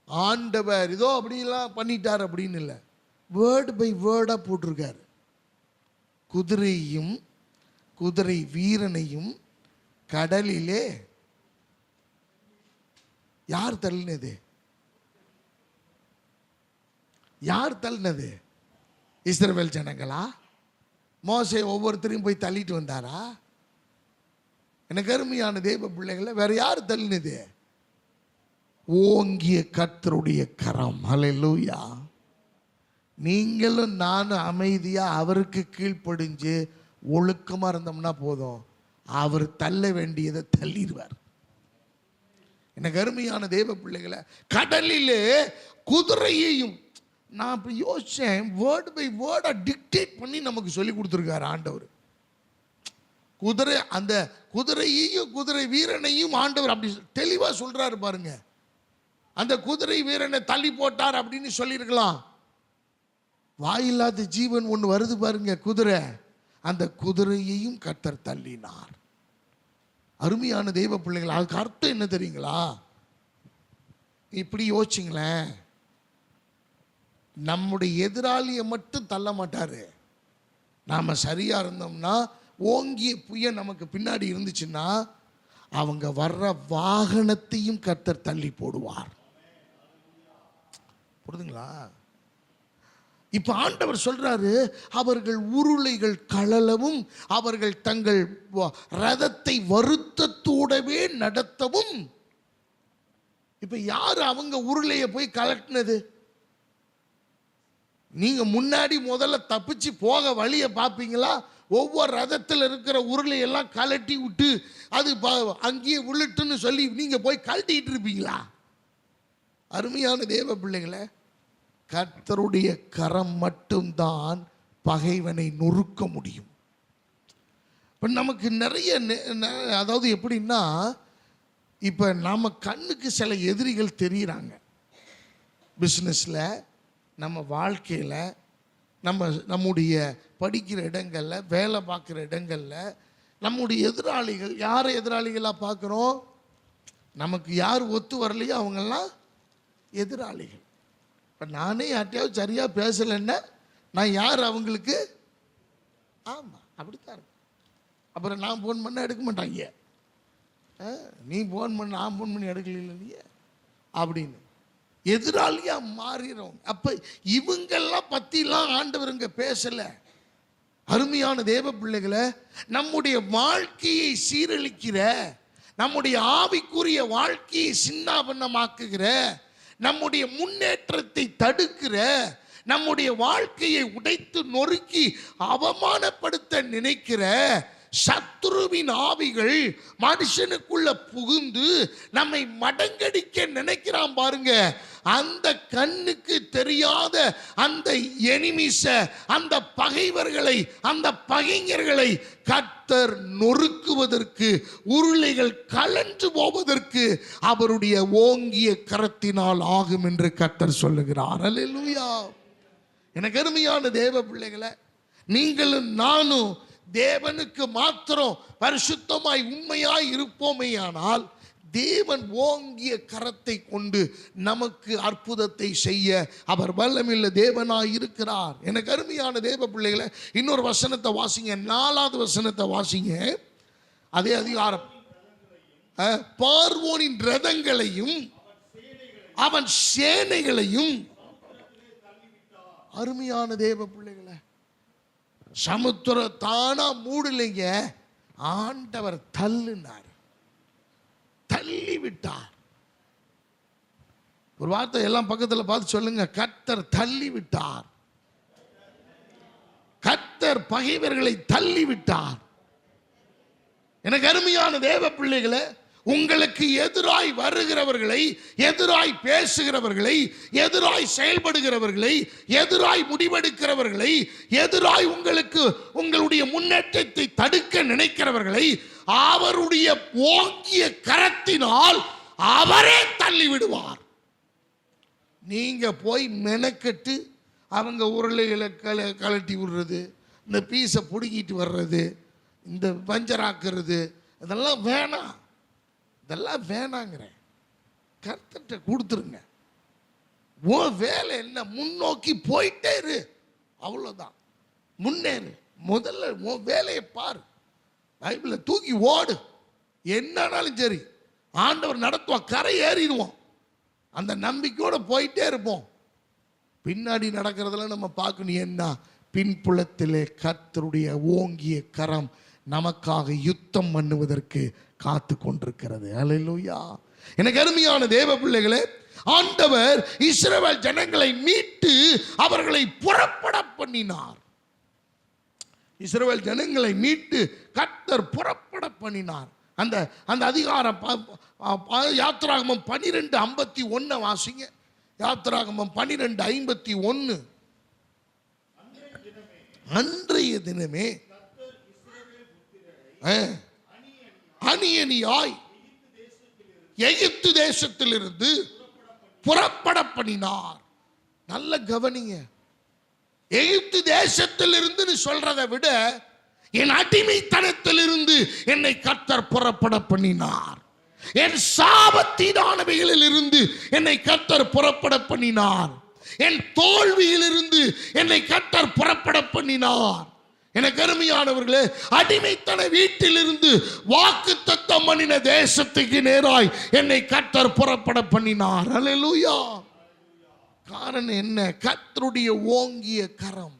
ஆண்டவர் இதோ அப்படிலாம் பண்ணிட்டார் அப்படின்னு இல்லை, வேர்டு பை வேர்டா போட்டிருக்காரு. குதிரையும் குதிரை வீரனையும் கடலிலே யார் தள்ளினது? யார் தள்ளினது? இஸ்ரவேல் ஜனங்களா? மோசே ஒவ்வொருத்தரையும் போய் தள்ளிட்டு வந்தாரா? எனக்கு அருமையான தேவ பிள்ளைகளை, வேற யார் தள்ளினது? ஓங்கிய கர்த்தருடைய கரம். ஹல்லேலூயா. நீங்களும் நானும் அமைதியா அவருக்கு கீழ்ப்படிஞ்சு ஒழுக்கமா இருந்தோம்னா போதும், அவர் தள்ள வேண்டியதை தள்ளிடுவார். எனக்கு அருமையான தேவ பிள்ளைகளை, கடலிலே குதிரையையும், நான் இப்போ யோசிச்சேன், வேர்டு பை வேர்டா டிக்டேட் பண்ணி நமக்கு சொல்லி கொடுத்துருக்காரு ஆண்டவர். குதிரை, அந்த குதிரையையும் குதிரை வீரனையும் ஆண்டவர் அப்படி தெளிவாக சொல்றாரு பாருங்க. அந்த குதிரை வீரனை தள்ளி போட்டார் அப்படின்னு சொல்லியிருக்கலாம். வாயில்லாத ஜீவன் ஒன்று வருது பாருங்க, குதிரை, அந்த குதிரையையும் கர்த்தர் தள்ளினார். அருமையான தெய்வ பிள்ளைகள், அதுக்கு அர்த்தம் என்ன தெரியுங்களா? இப்படி யோசிச்சுங்களேன், நம்முடைய எதிராளியை மட்டும் தள்ள மாட்டாரு. நாம சரியா இருந்தோம்னா, ஓங்கிய புய நமக்கு பின்னாடி இருந்துச்சுன்னா அவங்க வர்ற வாகனத்தையும் கர்த்தர் தள்ளி போடுவார். புரியுதுங்களா? இப்ப ஆண்டவர் சொல்றாரு, அவர்கள் உருளைகள் கழலவும் அவர்கள் தங்கள் ரதத்தை வருத்தத்தோடவே நடத்தவும். இப்ப யாரு அவங்க உருளையை போய் கலட்டினது? நீங்க முன்னாடி முதல்ல தப்பிச்சு போக வழியை பார்ப்பீங்களா? ஒவ்வொரு ரதத்தில் இருக்கிற உருளை எல்லாம் கலட்டி விட்டு அது அங்கேயே விழுட்டுன்னு சொல்லி நீங்க போய் கழட்டிட்டு இருப்பீங்களா? அருமையான தேவ பிள்ளைகளை, கர்த்தருடைய கரம் மட்டும்தான் பகைவனை நொறுக்க முடியும். இப்போ நமக்கு நிறைய, அதாவது எப்படின்னா, இப்போ நம்ம கண்ணுக்கு சில எதிரிகள் தெரியுறாங்க. பிஸ்னஸில், நம்ம வாழ்க்கையில், நம்முடைய படிக்கிற இடங்களில், வேலை பார்க்குற இடங்களில் நம்முடைய எதிராளிகள். யாரை எதிராளிகளாக பார்க்குறோம்? நமக்கு யார் ஒத்து வரலையோ அவங்கெல்லாம் எதிராளிகள். இப்போ நானே யார்ட்டையாவது சரியாக பேசலைன்னா நான் யார் அவங்களுக்கு? ஆமாம், அப்படித்தான் இருக்கும். அப்புறம் நான் ஃபோன் பண்ண எடுக்க மாட்டாங்க. நீ ஃபோன் பண்ண, நான் ஃபோன் பண்ணி எடுக்கல நீ அப்படின்னு. எதிராளியா மாறிடும். அப்ப இவங்கெல்லாம் பத்திலாம் ஆண்டவர் இங்க பேசல. அருமையான தேவ பிள்ளைகளை, நம்முடைய வாழ்க்கையை சீரழிக்கிற, நம்முடைய ஆவிக்குரிய வாழ்க்கையை சின்னாபின்னமாக்குகிற, நம்முடைய முன்னேற்றத்தை தடுக்கிற, நம்முடைய வாழ்க்கையை உடைத்து நொறுக்கி அவமானப்படுத்த நினைக்கிற சத்துருவின் ஆவிகள் மனுஷனுக்குள்ள புகுந்து நம்மை மடங்கடிக்க நினைக்கிறான் பாருங்க. அந்த கண்ணுக்கு தெரியாத அந்த எனிமிஸ, அந்த பகைவர்களை, அந்த பகைஞர்களை கர்த்தர் நொறுக்குவதற்கு, உருளைகள் கலன்று போவதற்கு அவருடைய ஓங்கிய கரத்தினால் ஆகும் என்று கர்த்தர் சொல்லுகிறார். அல்லேலூயா. எனக்கு அருமையான தேவ பிள்ளைகளை, நீங்களும் நானும் தேவனுக்கு மாத்திரம் பரிசுத்தமாய் உண்மையாய் இருப்போமேயானால் தேவன் ஓங்கிய கரத்தை கொண்டு நமக்கு அற்புதத்தை செய்ய அவர் வல்லமையுள்ள தேவனாய் இருக்கிறார். எனக்கு அருமையான தேவ பிள்ளைகளை, இன்னொரு வசனத்தை வாசிங்க, 4வது வசனத்தை வாசிங்க. அதே அதிகாரம். பார்வோனின் ரதங்களையும் அவன் சேனைகளையும். அருமையான தேவ பிள்ளைகளை, சமுத்திர தானா மூடலைங்க, ஆண்டவர் தள்ளினார், தள்ளி விட்டார். ஒரு வார்த்தை எல்லாம் பக்கத்தில் பார்த்து சொல்லுங்க, கர்த்தர் தள்ளி விட்டார். கர்த்தர் பகைவர்களை தள்ளி விட்டார். எனக்கு அருமையான தேவ பிள்ளைகளை, உங்களுக்கு எதிராய் வருகிறவர்களை, எதிராய் பேசுகிறவர்களை, எதிராய் செயல்படுகிறவர்களை, எதிராய் முடிவெடுக்கிறவர்களை, எதிராய் உங்களுக்கு உங்களுடைய முன்னேற்றத்தை தடுக்க நினைக்கிறவர்களை அவருடைய ஓங்கிய கரத்தினால் அவரே தள்ளி விடுவார். நீங்க போய் மெனக்கட்டு அவங்க உருளைகளை கலட்டி விடுறது, இந்த பீஸை பிடுங்கிட்டு வர்றது, இந்த பஞ்சராக்குறது, இதெல்லாம் வேணாம். இதெல்லாம் வேணாங்கிறேன். கர்த்தர்கிட்ட கொடுத்துருங்க. உன் வேலை என்ன? முன்னோக்கி போயிட்டே இரு, அவ்வளோதான். முன்னேறு. முதல்ல உன் வேலையை பாரு. பைபிளை தூக்கி ஓடு. என்னன்னாலும் சரி, ஆண்டவர் நடத்துவான், கரை ஏறிடுவோம். அந்த நம்பிக்கையோடு போயிட்டே இருப்போம். பின்னாடி நடக்கிறதெல்லாம் நம்ம பார்க்கணும். என்ன? பின்புலத்திலே கர்த்தருடைய ஓங்கிய கரம் நமக்காக யுத்தம் பண்ணுவதற்கு காத்து கொண்டிருக்கிறது. அல்லேலூயா. எனக்கு அருமையான தேவ பிள்ளைகளே, ஆண்டவர் இஸ்ரவேல் ஜனங்களை மீட்டு அவர்களை புறப்பட பண்ணினார். இஸ்ரவேல் ஜனங்களை மீட்டு கர்த்தர் புறப்பட பண்ணினார். அந்த அந்த அதிகாரம் யாத்திராகமம் 12:51 வாசிங்க. யாத்திராகமம் 12:51. அன்றைய தினமே அணியணியாய் எகிப்து தேசத்திலிருந்து புறப்பட பண்ணினார். நல்ல கவனிங்க. எகிப்து தேசத்திலிருந்து சொல்றதை விட என் அடிமைத்தனத்திலிருந்து என்னை கர்த்தர் புறப்பட பண்ணினார். என் சாபத்தீடானவைகளில் இருந்து என்னை கர்த்தர் புறப்பட பண்ணினார். என் தோல்வியிலிருந்து என்னை கர்த்தர் புறப்பட பண்ணினார். எனக்கு அருமையானவர்களே, அடிமைத்தன வீட்டிலிருந்து வாக்குத்தத்தம் பண்ணின தேசத்துக்கு நேராய் என்னை கர்த்தர் புறப்பட பண்ணினார். அல்லேலூயா. காரணம் என்ன? கர்த்தருடைய ஓங்கிய கரம்.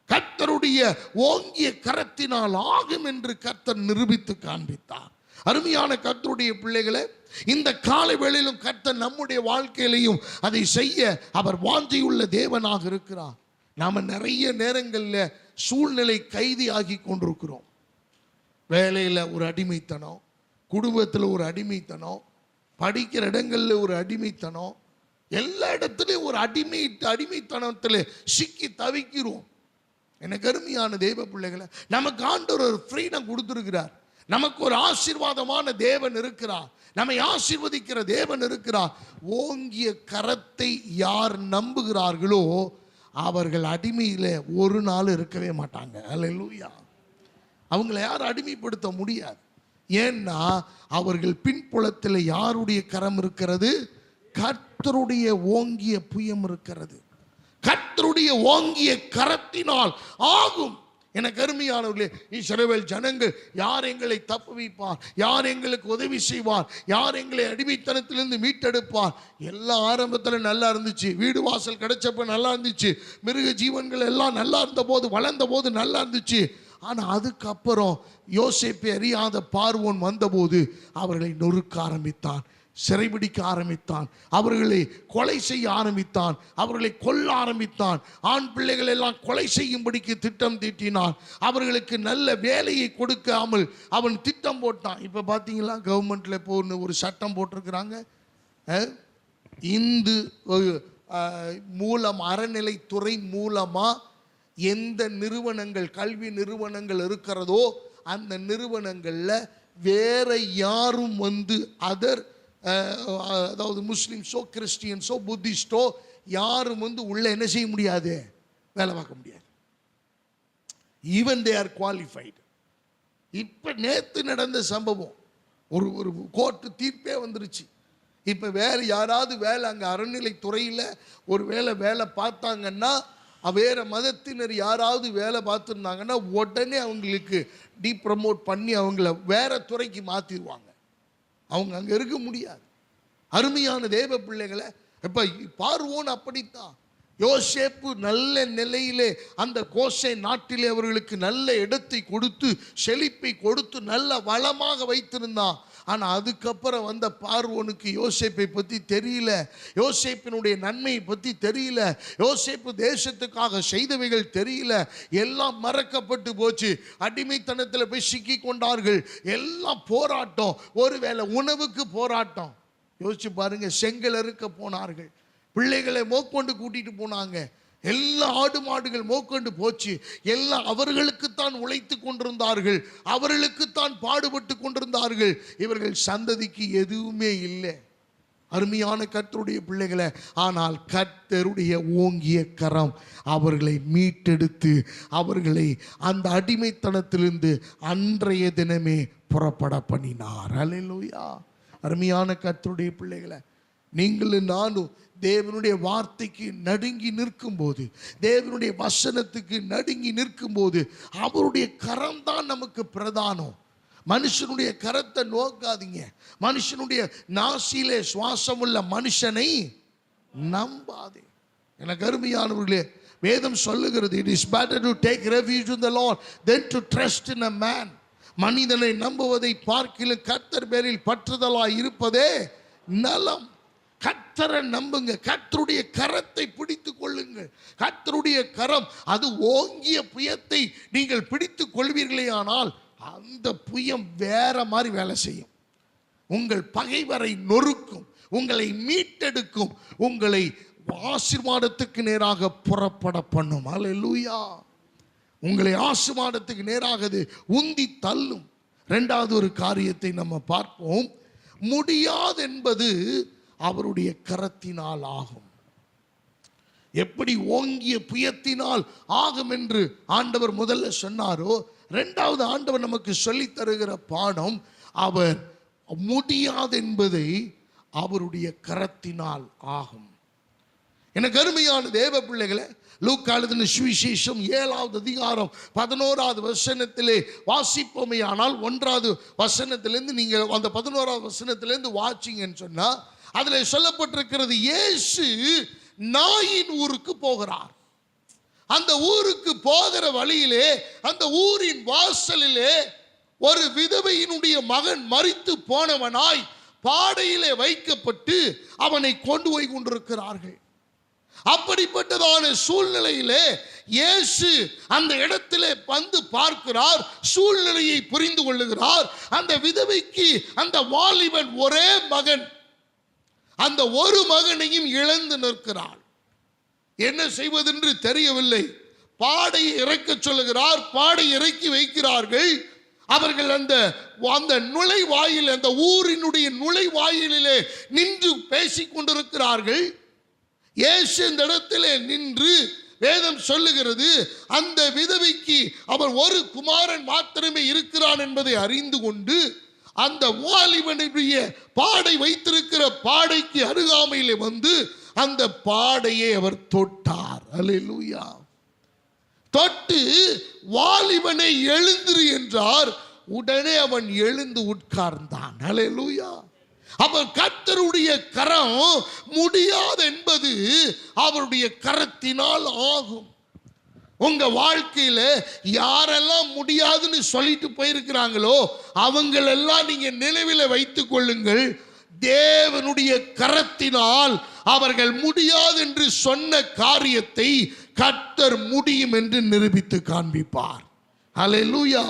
கர்த்தருடைய ஓங்கிய கரத்தினால் ஆகும் என்று கர்த்தர் நிரூபித்து காண்பித்தார். அருமையான கர்த்தருடைய பிள்ளைகளே, இந்த காலை வேளையிலும் கர்த்தர் நம்முடைய வாழ்க்கையிலையும் அதை செய்ய அவர் வாஞ்சையுள்ள தேவனாக இருக்கிறார். நாம நிறைய நேரங்களில் சூழ்நிலை கைதி ஆகி கொண்டிருக்கிறோம். வேலையில் ஒரு அடிமைத்தனம், குடும்பத்தில் ஒரு அடிமைத்தனம், படிக்கிற இடங்களில் ஒரு அடிமைத்தனம், எல்லா இடத்துலையும் ஒரு அடிமைத்தனத்தில் சிக்கி தவிக்கிறோம். எனக்கு அருமையான தெய்வ பிள்ளைகளை, நமக்கு ஆண்டவர் ஒரு ஃப்ரீடம் கொடுத்திருக்கிறார். நமக்கு ஒரு ஆசீர்வாதமான தேவன் இருக்கிறார். நம்மை ஆசீர்வதிக்கிற தேவன் இருக்கிறார். ஓங்கிய கரத்தை யார் நம்புகிறார்களோ அவர்கள் அடிமையில் ஒரு நாள் இருக்கவே மாட்டாங்க. அல்லேலூயா. அவங்கள யாரும் அடிமைப்படுத்த முடியாது. ஏன்னா அவர்கள் பின்புலத்தில் யாருடைய கரம் இருக்கிறது? கர்த்தருடைய ஓங்கிய புயம் இருக்கிறது. கர்த்தருடைய ஓங்கிய கரத்தினால் ஆகும். எனக்கு அருமையானவர்களே, இஸ்ரவேல் ஜனங்கள் யார் எங்களை தப்புவிப்பார், யார் எங்களுக்கு உதவி செய்வார், யார் எங்களை அடிமைத்தனத்திலிருந்து மீட்டெடுப்பார். எல்லாம் ஆரம்பத்தில் நல்லா இருந்துச்சு, வீடு வாசல் கிடைச்சப்ப நல்லா இருந்துச்சு, மிருக ஜீவன்கள் எல்லாம் நல்லா இருந்த போது, வளர்ந்த போது நல்லா இருந்துச்சு. ஆனால் அதுக்கப்புறம் யோசேப்பை அறியாத பார்வோன் வந்தபோது அவர்களை நொறுக்க ஆரம்பித்தான், சிறைபிடிக்க ஆரம்பித்தான், அவர்களை கொலை செய்ய ஆரம்பித்தான், அவர்களை கொல்ல ஆரம்பித்தான். ஆண் பிள்ளைகள் எல்லாம் கொலை செய்யும்படிக்கு திட்டம் தீட்டினான். அவர்களுக்கு நல்ல வேலையை கொடுக்காமல் அவன் திட்டம் போட்டான். இப்போ பார்த்தீங்களா, கவர்மெண்ட்ல இப்போ ஒரு சட்டம் போட்டிருக்கிறாங்க, இந்து மூலம் அறநிலைத்துறை மூலமாக எந்த நிறுவனங்கள், கல்வி நிறுவனங்கள் இருக்கிறதோ அந்த நிறுவனங்களில் வேற யாரும் அதாவது முஸ்லிம்ஸோ கிறிஸ்டியன்ஸோ புத்திஸ்டோ யாரும் உள்ள என்ன செய்ய முடியாது, வேலை பார்க்க முடியாது. Even they are qualified. இப்போ நேற்று நடந்த சம்பவம், ஒரு கோர்ட்டு தீர்ப்பே வந்துருச்சு. இப்போ வேறு யாராவது வேலை அங்கே அறநிலைத்துறையில் ஒரு வேலை பார்த்தாங்கன்னா, வேறு மதத்தினர் யாராவது வேலை பார்த்துருந்தாங்கன்னா உடனே அவங்களுக்கு டீப்ரமோட் பண்ணி அவங்கள வேற துறைக்கு மாற்றிடுவாங்க. அவங்க அங்கே இருக்க முடியாது. அருமையான தேவ பிள்ளைகளை, இப்போ பார்வோன் அப்படித்தான். யோசேப்பு நல்ல நிலையிலே அந்த கோசை நாட்டிலே அவர்களுக்கு நல்ல இடத்தை கொடுத்து செழிப்பை கொடுத்து நல்ல வளமாக வைத்திருந்தான். ஆனால் அதுக்கப்புறம் வந்த பார்வோனுக்கு யோசேப்பை பற்றி தெரியல, யோசேப்பினுடைய நன்மையை பற்றி தெரியல, யோசேப்பு தேசத்துக்காக செய்தவைகள் தெரியல, எல்லாம் மறக்கப்பட்டு போச்சு. அடிமைத்தனத்தில் போய் சிக்கி கொண்டார்கள். எல்லாம் போராட்டம், ஒருவேளை உணவுக்கு போராட்டம். யோசிச்சு பாருங்க, செங்கல் அறுக்க போனார்கள், பிள்ளைகளை மோக்கொண்டு கூட்டிட்டு போனாங்க, எல்லா ஆடு மாடுகள் மோக்கொண்டு போச்சு. எல்லாம் அவர்களுக்குத்தான் உழைத்து கொண்டிருந்தார்கள், அவர்களுக்குத்தான் பாடுபட்டு கொண்டிருந்தார்கள். இவர்கள் சந்ததிக்கு எதுவுமே இல்லை. அருமையான கர்த்தருடைய பிள்ளைகளை, ஆனால் கர்த்தருடைய ஓங்கிய கரம் அவர்களை மீட்டெடுத்து அவர்களை அந்த அடிமைத்தனத்திலிருந்து அன்றைய தினமே புறப்பட பண்ணினார். அல்லேலூயா. அருமையான கர்த்தருடைய பிள்ளைகளை, நீங்களும் நானும் தேவனுடைய வார்த்தைக்கு நடுங்கி நிற்கும் போது, தேவனுடைய வசனத்துக்கு நடுங்கி நிற்கும் போது, அவருடைய கரம் தான் நமக்கு பிரதானம். மனுஷனுடைய கரத்தை நோக்காதீங்க. மனுஷனுடைய நாசியிலே சுவாசமுள்ள மனுஷனை நம்பாதே. எனக்கு அருமையானவர்களே, வேதம் சொல்லுகிறது, it is better to take refuge in the Lord than to trust in a man. மனிதனை நம்புவதை பார்க்கிலும் கர்த்தர் பேரில் பற்றுதலாய் இருப்பதே நலம். கர்த்தரை நம்புங்க, கர்த்தருடைய கரத்தை பிடித்து கொள்ளுங்கள். கர்த்தருடைய கரம் அது ஓங்கிய புயத்தை நீங்கள் பிடித்து கொள்வீர்களே, ஆனால் அந்த புயம் வேற மாதிரி வேலை செய்யும். உங்கள் பகைவரை நொறுக்கும், உங்களை மீட்டெடுக்கும், உங்களை ஆசீர்வாதத்துக்கு நேராக புறப்பட பண்ணும். அல்லேலூயா. உங்களை ஆசீர்வாதத்துக்கு நேராக உந்தி தள்ளும். இரண்டாவது ஒரு காரியத்தை நம்ம பார்ப்போம். முடியாது என்பது அவருடைய கரத்தினால் ஆகும். எப்படி ஓங்கிய புயத்தினால் ஆகும் என்று ஆண்டவர் முதல்ல சொன்னாரோ, இரண்டாவது ஆண்டவர் நமக்கு சொல்லித் தருகிற பாடம், அவர் முடியாது என்பதை அவருடைய கரத்தினால் ஆகும். எனக்கு அருமையான தேவ பிள்ளைகளை, லூக்கா எழுதின சுவிசேஷம் 7வது அதிகாரம் 11வது வசனத்திலே வாசிப்போமே, ஆனால் 1வது வசனத்திலிருந்து நீங்கள் அந்த 11வது வசனத்திலிருந்து வாசிங்கன்னு சொன்னா, அதில் சொல்லப்பட்டிருக்கிறது, இயேசு நாயின் ஊருக்கு போகிறார். அந்த ஊருக்கு போகிற வழியிலே அந்த ஊரின் வாசலிலே ஒரு விதவையினுடைய மகன் மரித்து போனவனாய் பாடையிலே வைக்கப்பட்டு அவனை கொண்டு போய் கொண்டிருக்கிறார்கள். அப்படிப்பட்டதான சூழ்நிலையிலே இயேசு அந்த இடத்திலே வந்து பார்க்கிறார், சூழ்நிலையை புரிந்து கொள்ளுகிறார். அந்த விதவைக்கு அந்த வாலிபன் ஒரே மகன், அந்த ஒரு மகனையும் இழந்து நிற்கிறாள். என்ன செய்வதென்று தெரியவில்லை. பாடையை இறக்க சொல்லுகிறார், பாடை இறக்கி வைக்கிறார்கள். அவர்கள் அந்த நுழைவாயில், அந்த ஊரினுடைய நுழைவாயிலே நின்று பேசிக் கொண்டிருக்கிறார்கள். இயேசு இந்த இடத்திலே நின்று, வேதம் சொல்லுகிறது, அந்த விதவைக்கு அவர் ஒரு குமாரன் மாத்திரமே இருக்கிறான் என்பதை அறிந்து கொண்டு அந்த வாலிபனுடைய பாடை வைத்திருக்கிற பாடைக்கு அருகாமையிலே வந்து அந்த பாடையை அவர் தொட்டார். அல்லேலூயா. தொட்டு வாலிபனை எழுந்திரு என்றார். உடனே அவன் எழுந்து உட்கார்ந்தான். ஹல்லேலூயா. அவர் கர்த்தருடைய கரம் முடியாது என்பது அவருடைய கரத்தினால் ஆகும். உங்க வாழ்க்கையில யாரெல்லாம் முடியாதுன்னு சொல்லிட்டு போயிருக்கிறாங்களோ அவங்களெல்லாம் நீங்க நினைவில் வைத்துக் கொள்ளுங்கள். தேவனுடைய கரத்தினால் அவர்கள் முடியாது என்று சொன்ன காரியத்தை கர்த்தர் முடியும் என்று நிரூபித்து காண்பிப்பார். ஹல்லேலூயா.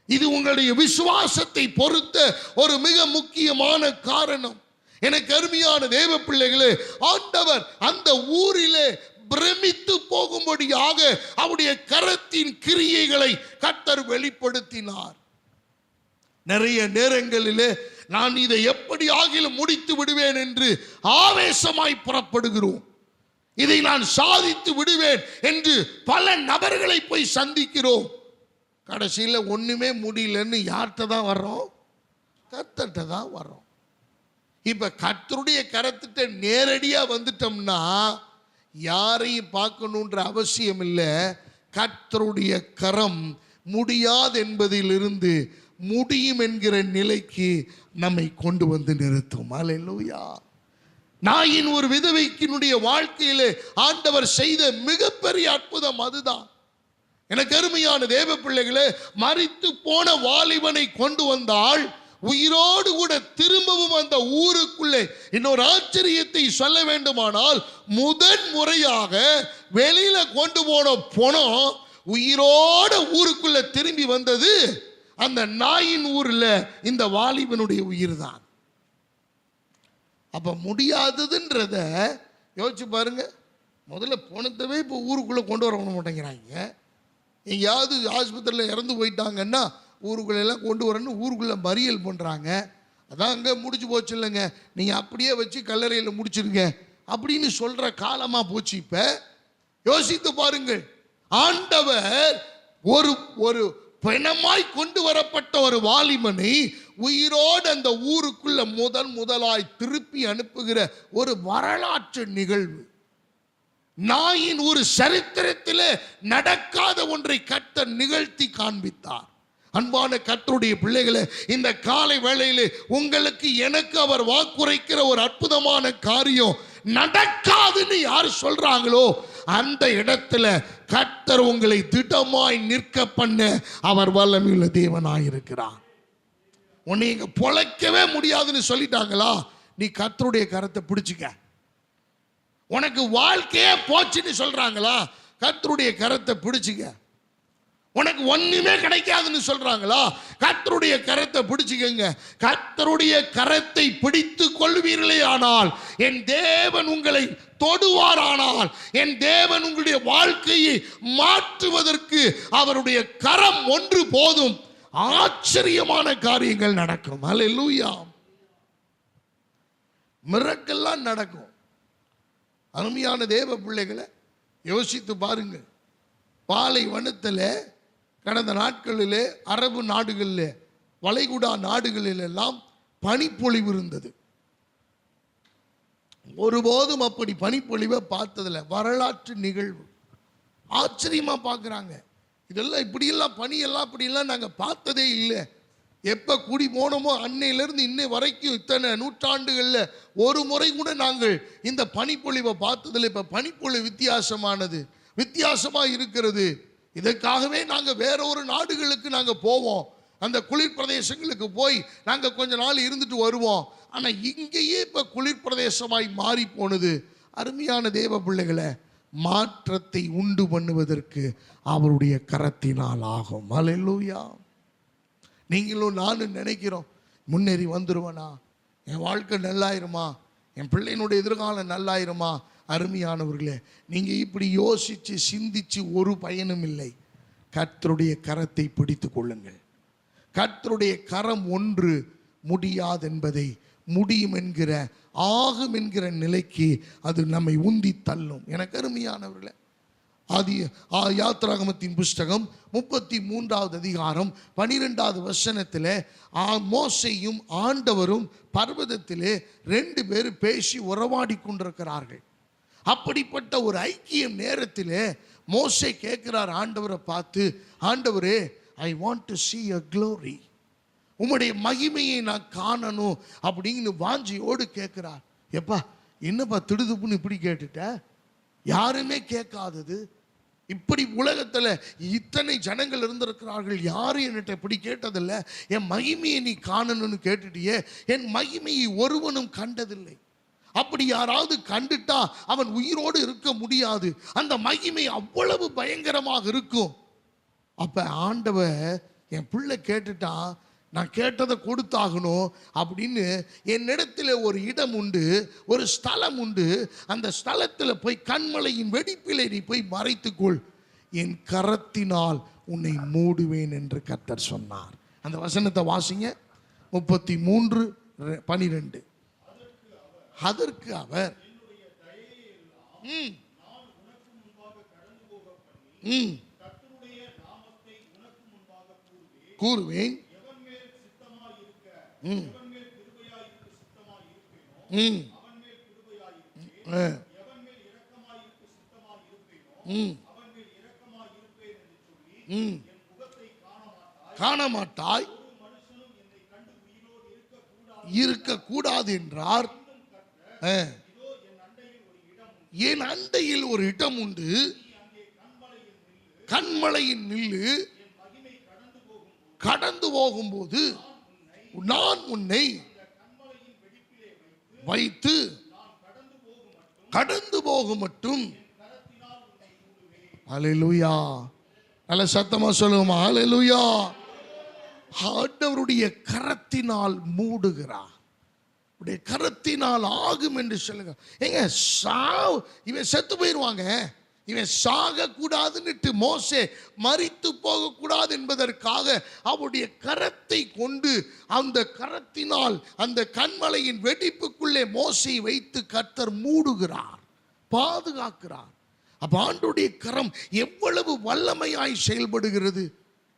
இது உங்களுடைய விசுவாசத்தை பொறுத்த ஒரு மிக முக்கியமான காரணம். எனக்கு அருமையான தேவ பிள்ளைகளே, ஆண்டவர் அந்த ஊரிலே பிரமித்து போகும்படியாக அவருடைய கரத்தின் கிரியைகளை கர்த்தர் வெளிப்படுத்தினார். நிறைய நேரங்களிலே நான் இதை எப்படி ஆகிலும் முடித்து விடுவேன் என்று ஆவேசமாய் புறப்படுகிறோம். இதை நான் சாதித்து விடுவேன் என்று பல நபர்களை போய் சந்திக்கிறோம். கடைசியில் ஒண்ணுமே முடியலன்னு யார்கிட்ட தான் வர்றோம்? கர்த்தர்கிட்ட தான் வர்றோம். இப்ப கர்த்தருடைய கரத்திட்ட நேரடியா வந்துட்டோம்னா யாரையும் பார்க்கணுன்ற அவசியம் இல்லை. கர்த்தருடைய கரம் முடியாது என்பதிலிருந்து முடியும் என்கிற நிலைக்கு நம்மை கொண்டு வந்து நிறுத்தும். அல்லேலூயா. நாயின் ஒரு விதவைக்கினுடைய வாழ்க்கையிலே ஆண்டவர் செய்த மிகப்பெரிய அற்புதம் அதுதான். எனக்கு அருமையான தேவ பிள்ளைகளே, மரித்து போன வாலிபனை கொண்டு வந்தால் உயிரோடு கூட திரும்பவும் அந்த ஊருக்குள்ளே இன்னொரு ஆச்சரியத்தை சொல்ல வேண்டுமானால், முதன் முறையாக வெளியில கொண்டு போன பணம் உயிரோட ஊருக்குள்ள திரும்பி வந்தது அந்த நாயின் ஊர்ல இந்த வாலிபனுடைய உயிர் தான். அப்ப முடியாததுன்றத யோசிச்சு பாருங்க. முதல்ல பணத்தவே இப்போ ஊருக்குள்ள கொண்டு வர மாட்டேங்கிறாங்க. எங்கேயாவது ஆஸ்பத்திரியில் இறந்து போயிட்டாங்கன்னா ஊருக்குள்ளெல்லாம் கொண்டு வரணும்னு ஊருக்குள்ளே மறியல் பண்ணுறாங்க. அதான் அங்கே முடிச்சு போச்சு இல்லைங்க, நீங்கள் அப்படியே வச்சு கல்லறையில் முடிச்சிருங்க அப்படின்னு சொல்கிற காலமாக போச்சு. இப்போ யோசித்து பாருங்கள். ஆண்டவர் ஒரு ஒரு பிணமாய் கொண்டு வரப்பட்ட ஒரு வாலிபனை உயிரோடு அந்த ஊருக்குள்ள முதலாய் திருப்பி அனுப்புகிற ஒரு வரலாற்று நிகழ்வு. நாயின் ஒரு சரித்திரத்தில் நடக்காத ஒன்றை கர்த்தர் நிகழ்த்தி காண்பித்தார். அன்பான கர்த்தருடைய பிள்ளைகளே, இந்த காலை வேளையிலே உங்களுக்கு எனக்கு அவர் வாக்குரைக்கிற ஒரு அற்புதமான காரியம் நடக்காதுன்னு யார் சொல்றாங்களோ அந்த இடத்துல கர்த்தர் உங்களை திடமாய் நிற்க பண்ண அவர் வல்லமையுள்ள தேவனாயிருக்கிறார். உன்னை இங்க பொழைக்கவே முடியாதுன்னு சொல்லிட்டாங்களா, நீ கர்த்தருடைய கரத்தை பிடிச்சுக்க. உனக்கு வாழ்க்கையே போச்சுன்னு சொல்றாங்களா, கர்த்தருடைய கரத்தை பிடிச்சுக்க. உனக்கு ஒண்ணுமே கிடைக்காதுன்னு சொல்றாங்களா, கர்த்தருடைய கரத்தை பிடிச்சுக்கங்க. கர்த்தருடைய கரத்தை பிடித்து கொள்வீர்களே ஆனால், என் தேவன் உங்களை தொடுவாரானால், என் தேவன் உங்களுடைய வாழ்க்கையை மாற்றுவதற்கு அவருடைய கரம் ஒன்று போதும், ஆச்சரியமான காரியங்கள் நடக்கும். அல்லேலூயா. மிரக்கல்லாம் நடக்கும். அருமையான தேவ பிள்ளைகளை யோசித்து பாருங்கள். பாலைவனத்தில் கடந்த நாட்களிலே அரபு நாடுகளில் வளைகுடா நாடுகளில் எல்லாம் பனிப்பொழிவு இருந்தது. ஒருபோதும் அப்படி பனிப்பொழிவை பார்த்ததில்ல. வரலாற்று நிகழ்வு. ஆச்சரியமா பார்க்குறாங்க. இதெல்லாம் இப்படியெல்லாம் பனியெல்லாம் அப்படியெல்லாம் நாங்கள் பார்த்ததே இல்லை. எப்போ கூடி போனோமோ அன்னையிலிருந்து இன்னை வரைக்கும் இத்தனை நூற்றாண்டுகளில் ஒரு முறை கூட நாங்கள் இந்த பனிப்பொழிவை பார்த்ததில்லை. இப்போ பனிப்பொழிவு வித்தியாசமாக இருக்கிறது. இதற்காகவே நாங்கள் வேற ஒரு நாடுகளுக்கு நாங்கள் போவோம். அந்த குளிர் பிரதேசங்களுக்கு போய் நாங்கள் கொஞ்ச நாள் இருந்துட்டு வருவோம். ஆனால் இங்கேயே இப்போ குளிர் பிரதேசமாய் மாறி போனது. அருமையான தேவ பிள்ளைகளை, மாற்றத்தை உண்டு பண்ணுவதற்கு அவருடைய கரத்தினால் ஆகும். அல்லேலூயா. நீங்களும் நானும் நினைக்கிறோம், முன்னேறி வந்துடுவேனா, என் வாழ்க்கை நல்லாயிருமா, என் பிள்ளையினுடைய எதிர்காலம் நல்லாயிருமா. அருமையானவர்களே, நீங்கள் இப்படி யோசித்து சிந்திச்சு ஒரு பயனும் இல்லை. கர்த்தருடைய கரத்தை பிடித்து கொள்ளுங்கள். கர்த்தருடைய கரம் ஒன்று முடியாது என்பதை முடியும் என்கிற ஆகும் என்கிற நிலைக்கு அது நம்மை உந்தி தள்ளும். எனக்கு அருமையானவர்களே, யாத்ராகமத்தின் புஸ்தகம் 33வது அதிகாரம் 12வது வசனத்தில் மோசேயும் ஆண்டவரும் பர்வதத்திலே 2 பேரும் பேசி உறவாடி கொண்டிருக்கிறார்கள். அப்படிப்பட்ட ஒரு ஐக்கியம் நேரத்தில் மோசே கேட்கிறார் ஆண்டவரை பார்த்து, ஆண்டவரே, I want to see your glory, உம்முடைய மகிமையை நான் காணணும் அப்படின்னு வாஞ்சியோடு கேட்கிறார். எப்பா என்னப்பா திடுதுப்புன்னு இப்படி கேட்டுட்ட? யாருமே கேட்காதது. இப்படி உலகத்துல இத்தனை ஜனங்கள் இருந்திருக்கிறார்கள், யாரும் என்கிட்ட இப்படி கேட்டதில்லை. என் மகிமையை நீ காணணும்னு கேட்டுட்டியே, என் மகிமையை ஒருவனும் கண்டதில்லை. அப்படி யாராவது கண்டுட்டா அவன் உயிரோடு இருக்க முடியாது. அந்த மகிமை அவ்வளவு பயங்கரமாக இருக்கும். அப்ப ஆண்டவர் என் பிள்ளை கேட்டுட்டா நான் கேட்டதை கொடுத்தாகணும் அப்படின்னு என்னிடத்தில் ஒரு இடம் உண்டு, ஒரு ஸ்தலம் உண்டு. அந்த ஸ்தலத்தில் போய் கண்மலையின் வெடிப்பிலே நீ போய் மறைத்துக்கொள், என் கரத்தினால் உன்னை மூடுவேன் என்று கர்த்தர் சொன்னார். அந்த வசனத்தை வாசிங்க, 33:12. அதற்கு அவர் கூறுவேன், காணமாட்டாய், இருக்கக்கூடாது என்றார். என் அண்டையில் ஒரு இடம் உண்டு, கண்மலையின் நில்லு, கடந்து போகும்போது நான் உன்னை வைத்து கடந்து போகும் மட்டும். அல்லேலூயா. நல்ல சத்தமா சொல்லுமா அல்லேலூயா. ஆண்டவருடைய கரத்தினால் மூடுகிறார், உடைய கரத்தினால் ஆகும் என்று சொல்லுங்க. ஏங்க இவன் செத்து போயிடுவாங்க, இவன் சாக கூடாதுன்னுட்டு மோசே மரித்து போகக்கூடாது என்பதற்காக அவருடைய கரத்தை கொண்டு அந்த கரத்தினால் அந்த கண்மலையின் வெடிப்புக்குள்ளே மோசை வைத்து கர்த்தர் மூடுகிறார், பாதுகாக்கிறார். அப்ப ஆண்டவருடைய கரம் எவ்வளவு வல்லமையாய் செயல்படுகிறது.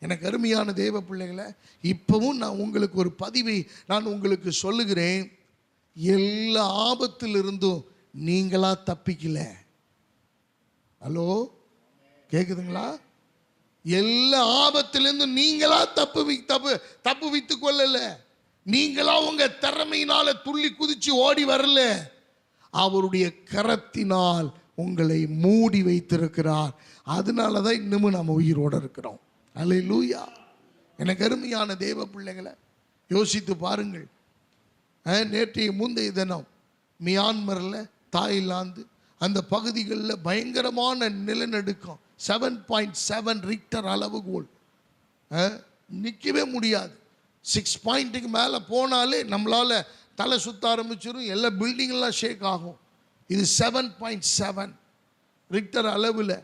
எனக்கு அருமையான தேவ பிள்ளைகளை, இப்பவும் நான் உங்களுக்கு ஒரு பதிவை நான் உங்களுக்கு சொல்லுகிறேன். எல்லா ஆபத்திலிருந்தும் நீங்களா தப்பிக்கல. ஹலோ, கேக்குதுங்களா? எல்லா ஆபத்திலிருந்தும் நீங்களா தப்பு வைத்துக் கொள்ளல. நீங்களா உங்க திறமையினால துள்ளி குதிச்சு ஓடி வரல. அவருடைய கரத்தினால் உங்களை மூடி வைத்திருக்கிறார். அதனாலதான் இன்னமும் நம்ம உயிரோட இருக்கிறோம். அல்லேலூயா. எனக்கு அருமையான தேவ பிள்ளைகளை, யோசித்து பாருங்கள். நேற்றைய முந்தைய தினம் மியான்மரில், தாய்லாந்து அந்த பகுதிகளில் பயங்கரமான நிலநடுக்கம், 7.7 ரிக்டர் அளவுகோல். நிற்கவே முடியாது. 6 பாயிண்ட்டுக்கு மேலே போனாலே நம்மளால் தலை சுத்த ஆரம்பிச்சிடும், எல்லா பில்டிங்கெல்லாம் ஷேக் ஆகும். இது 7.7 ரிக்டர் அளவில்.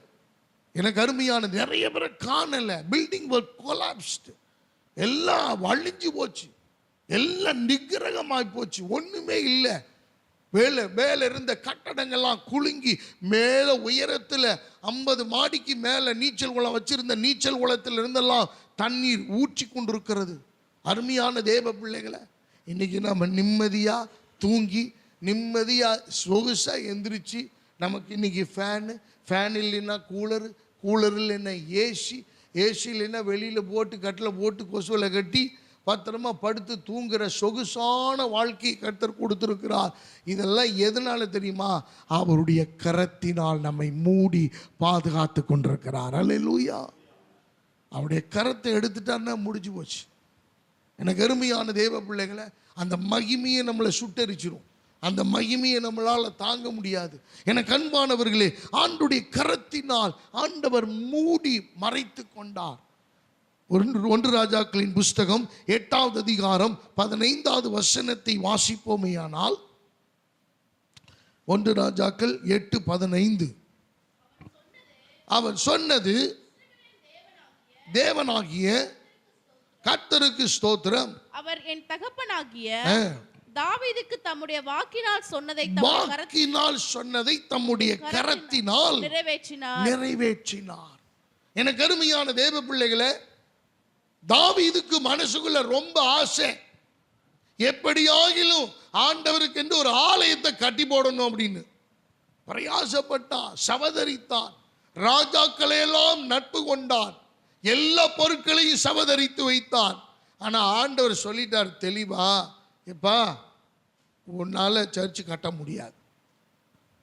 எனக்கு அருமையான நிறைய பேரை காணலை. பில்டிங் கொலாப்ஸ்டு, எல்லாம் அழிஞ்சு போச்சு, எல்லாம் நிகிரகமாய் போச்சு, ஒன்றுமே இல்லை. மேலே இருந்த கட்டடங்கள்லாம் குலுங்கி மேலே உயரத்தில் 50 மாடிக்கு மேலே நீச்சல் குளம் வச்சிருந்த நீச்சல் குளத்தில் இருந்தெல்லாம் தண்ணீர் ஊற்றி கொண்டிருக்கிறது. அருமையான தேவ பிள்ளைகளை, இன்னைக்கு நம்ம நிம்மதியாக தூங்கி நிம்மதியாக சொகுசாக எந்திரிச்சு, நமக்கு இன்னைக்கு ஃபேன் இல்லைன்னா கூலர் இல்லைன்னா ஏசி இல்லைன்னா வெளியில் போட்டு கட்டில் போட்டு கொசுவில் கட்டி பத்திரமா படுத்து தூங்குற சொகுசான வாழ்க்கை கர்த்தர் கொடுத்திருக்கிறார். இதெல்லாம் எதனால தெரியுமா? அவருடைய கரத்தினால் நம்மை மூடி பாதுகாத்து கொண்டிருக்கிறார். அல்லேலூயா. அவருடைய கரத்தை எடுத்துட்டான்னா முடிஞ்சு போச்சு. எனக்கு அருமையான தேவ பிள்ளைகளை, அந்த மகிமையை நம்மளை சுட்டரிச்சிடும். அந்த மகிமையை நம்மளால தாங்க முடியாது. எனக்கு அன்பானவர்களே, ஆண்டவருடைய கரத்தினால் ஆண்டவர் மூடி மறைத்து கொண்டார். 1 ராஜாக்களின் புஸ்தகம் 8வது அதிகாரம் 15வது வசனத்தை வாசிப்போமேயானால், 1 ராஜாக்கள் 8:15. அவன் சொன்னது, தேவனாகிய கர்த்தருக்கு ஸ்தோத்திரம், அவர் என் தகப்பனாகிய தாவீதுக்கு தம்முடைய வாக்கினால் சொன்னதை தம்முடைய கரத்தினால் நிறைவேற்றினார். எனக்கு அருமையான தேவ பிள்ளைகளே, தாவீதுக்கு மனசுக்குள்ள ரொம்ப ஆசை, எப்படியாகிலும் ஆண்டவருக்கு என்று ஒரு ஆலயத்தை கட்டி போடணும் அப்படின்னு பிரயாசப்பட்டான், சவதரித்தான். ராஜாக்களையெல்லாம் நட்பு கொண்டான், எல்லா பொருட்களையும் சபதரித்து வைத்தான். ஆனா ஆண்டவர் சொல்லிட்டார் தெளிவா, எப்பா உன்னால சர்ச்சு கட்ட முடியாது,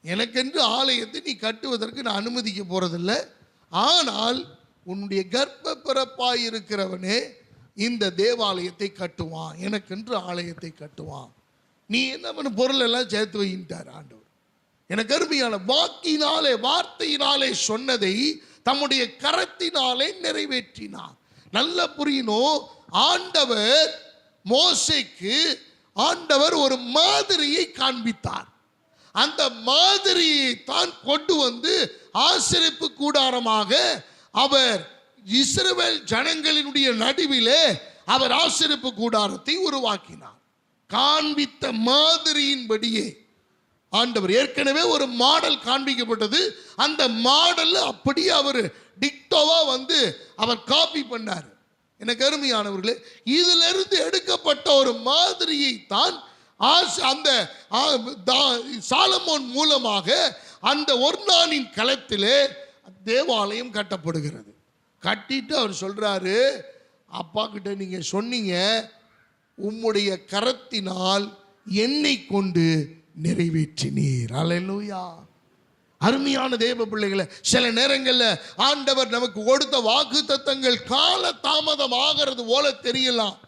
எனக்கென்று ஆலயத்தை நீ கட்டுவதற்கு நான் அனுமதிக்க போறதில்லை. ஆனால் உன்னுடைய கர்ப்ப பிறப்பாய் இருக்கிறவனே இந்த தேவாலயத்தை கட்டுவான், எனக்கென்று ஆலயத்தை கட்டுவான். நீ என்ன பண்ண, பொருள் எல்லாம் சேர்த்து வைட்டார் ஆண்டவர். எனக்கு அருமையான வாக்கினாலே வார்த்தையினாலே சொன்னதை தம்முடைய கரத்தினாலே நிறைவேற்றினார். நல்ல புரியணும். ஆண்டவர் மோசேக்கு ஒரு மாதிரியை காண்பித்தார். அந்த மாதிரியை தான் கொண்டு வந்து ஆசரிப்பு கூடாரமாக அவர் இஸ்ரவேல் ஜனங்களினுடைய நடுவிலே அவர் ஆசரிப்பு கூடாரத்தை உருவாக்கினார். காண்பித்த மாதிரியின்படியே ஆண்டவர் ஏற்கனவே ஒரு மாடல் காண்பிக்கப்பட்டது. அந்த மாடல் அப்படியே அவர் டிக்டோவா வந்து அவர் காப்பி பண்ணார். எனக்கு அருமையானவர்களே, இதிலிருந்து எடுக்கப்பட்ட ஒரு மாதிரியை தான் அந்த சாலமோன் மூலமாக அந்த ஒர்னானின் களத்திலே தேவாலயம் கட்டப்படுகிறது. கட்டிட்டு அவர் சொல்றாரு, அப்பா கிட்ட நீங்க சொன்னீங்க, உம்முடைய கரத்தினால் என்னை கொண்டு நிறைவேற்றினீர். அல்லேலூயா. அருமையான தேவ பிள்ளைகளை, சில நேரங்களில் ஆண்டவர் நமக்கு கொடுத்த வாக்குத்தத்தங்கள் கால தாமதம் ஆகிறது போல தெரியலாம்.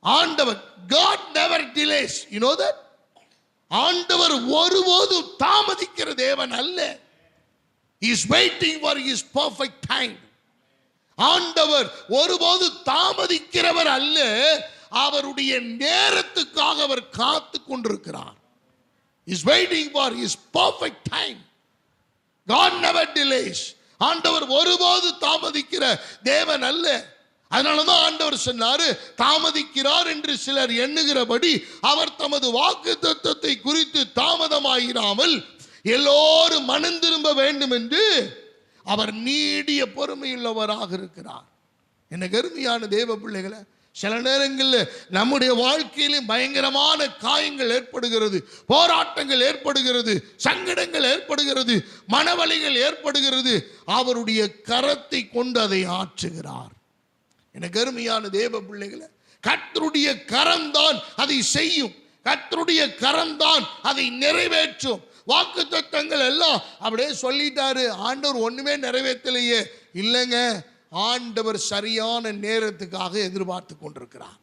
ஆண்டவர் God never delays. You know that? ஆண்டவர் ஒருபோதும் தாமதிக்கிற தேவன் அல்ல. He is waiting for his perfect time. ஆண்டவர் ஒருபோது தாமதிக்கிறவர் அல்ல, அவருடைய நேரத்துக்காக அவர் காத்து கொண்டிருக்கிறார். He is waiting for his perfect time. God never delays. ஆண்டவர் ஒருபோது தாமதிக்கிற தேவன் அல்ல. அதனாலதான் ஆண்டவர் சொன்னாரு, தாமதிக்கிறார் என்று சிலர் எண்ணுகிறபடி அவர் தமது வாக்குத்தத்தத்தை குறித்து தாமதமாயிராமல் எல்லோரும் மனம் திரும்ப வேண்டும் என்று அவர் நீடிய பொறுமையுள்ளவராக இருக்கிறார். எனக்கு அருமையான தேவ பிள்ளைகளை, சில நேரங்களில் நம்முடைய வாழ்க்கையிலும் பயங்கரமான காயங்கள் ஏற்படுகிறது, போராட்டங்கள் ஏற்படுகிறது, சங்கடங்கள் ஏற்படுகிறது, மனவலிகள் ஏற்படுகிறது. அவருடைய கரத்தை கொண்டு அதை ஆற்றுகிறார். எனக்கு அருமையான தேவ பிள்ளைகளை, கர்த்தருடைய கரம்தான் அதை செய்யும், கர்த்தருடைய கரம்தான் அதை நிறைவேற்றும். வாக்குத்தத்தங்கள் எல்லாம் அப்படியே சொல்லிட்டாரு, ஆண்டவர் ஒண்ணுமே நிறைவேற்றலையே. இல்லைங்க, ஆண்டவர் சரியான நேரத்துக்காக எதிர்பார்த்து கொண்டிருக்கிறார்.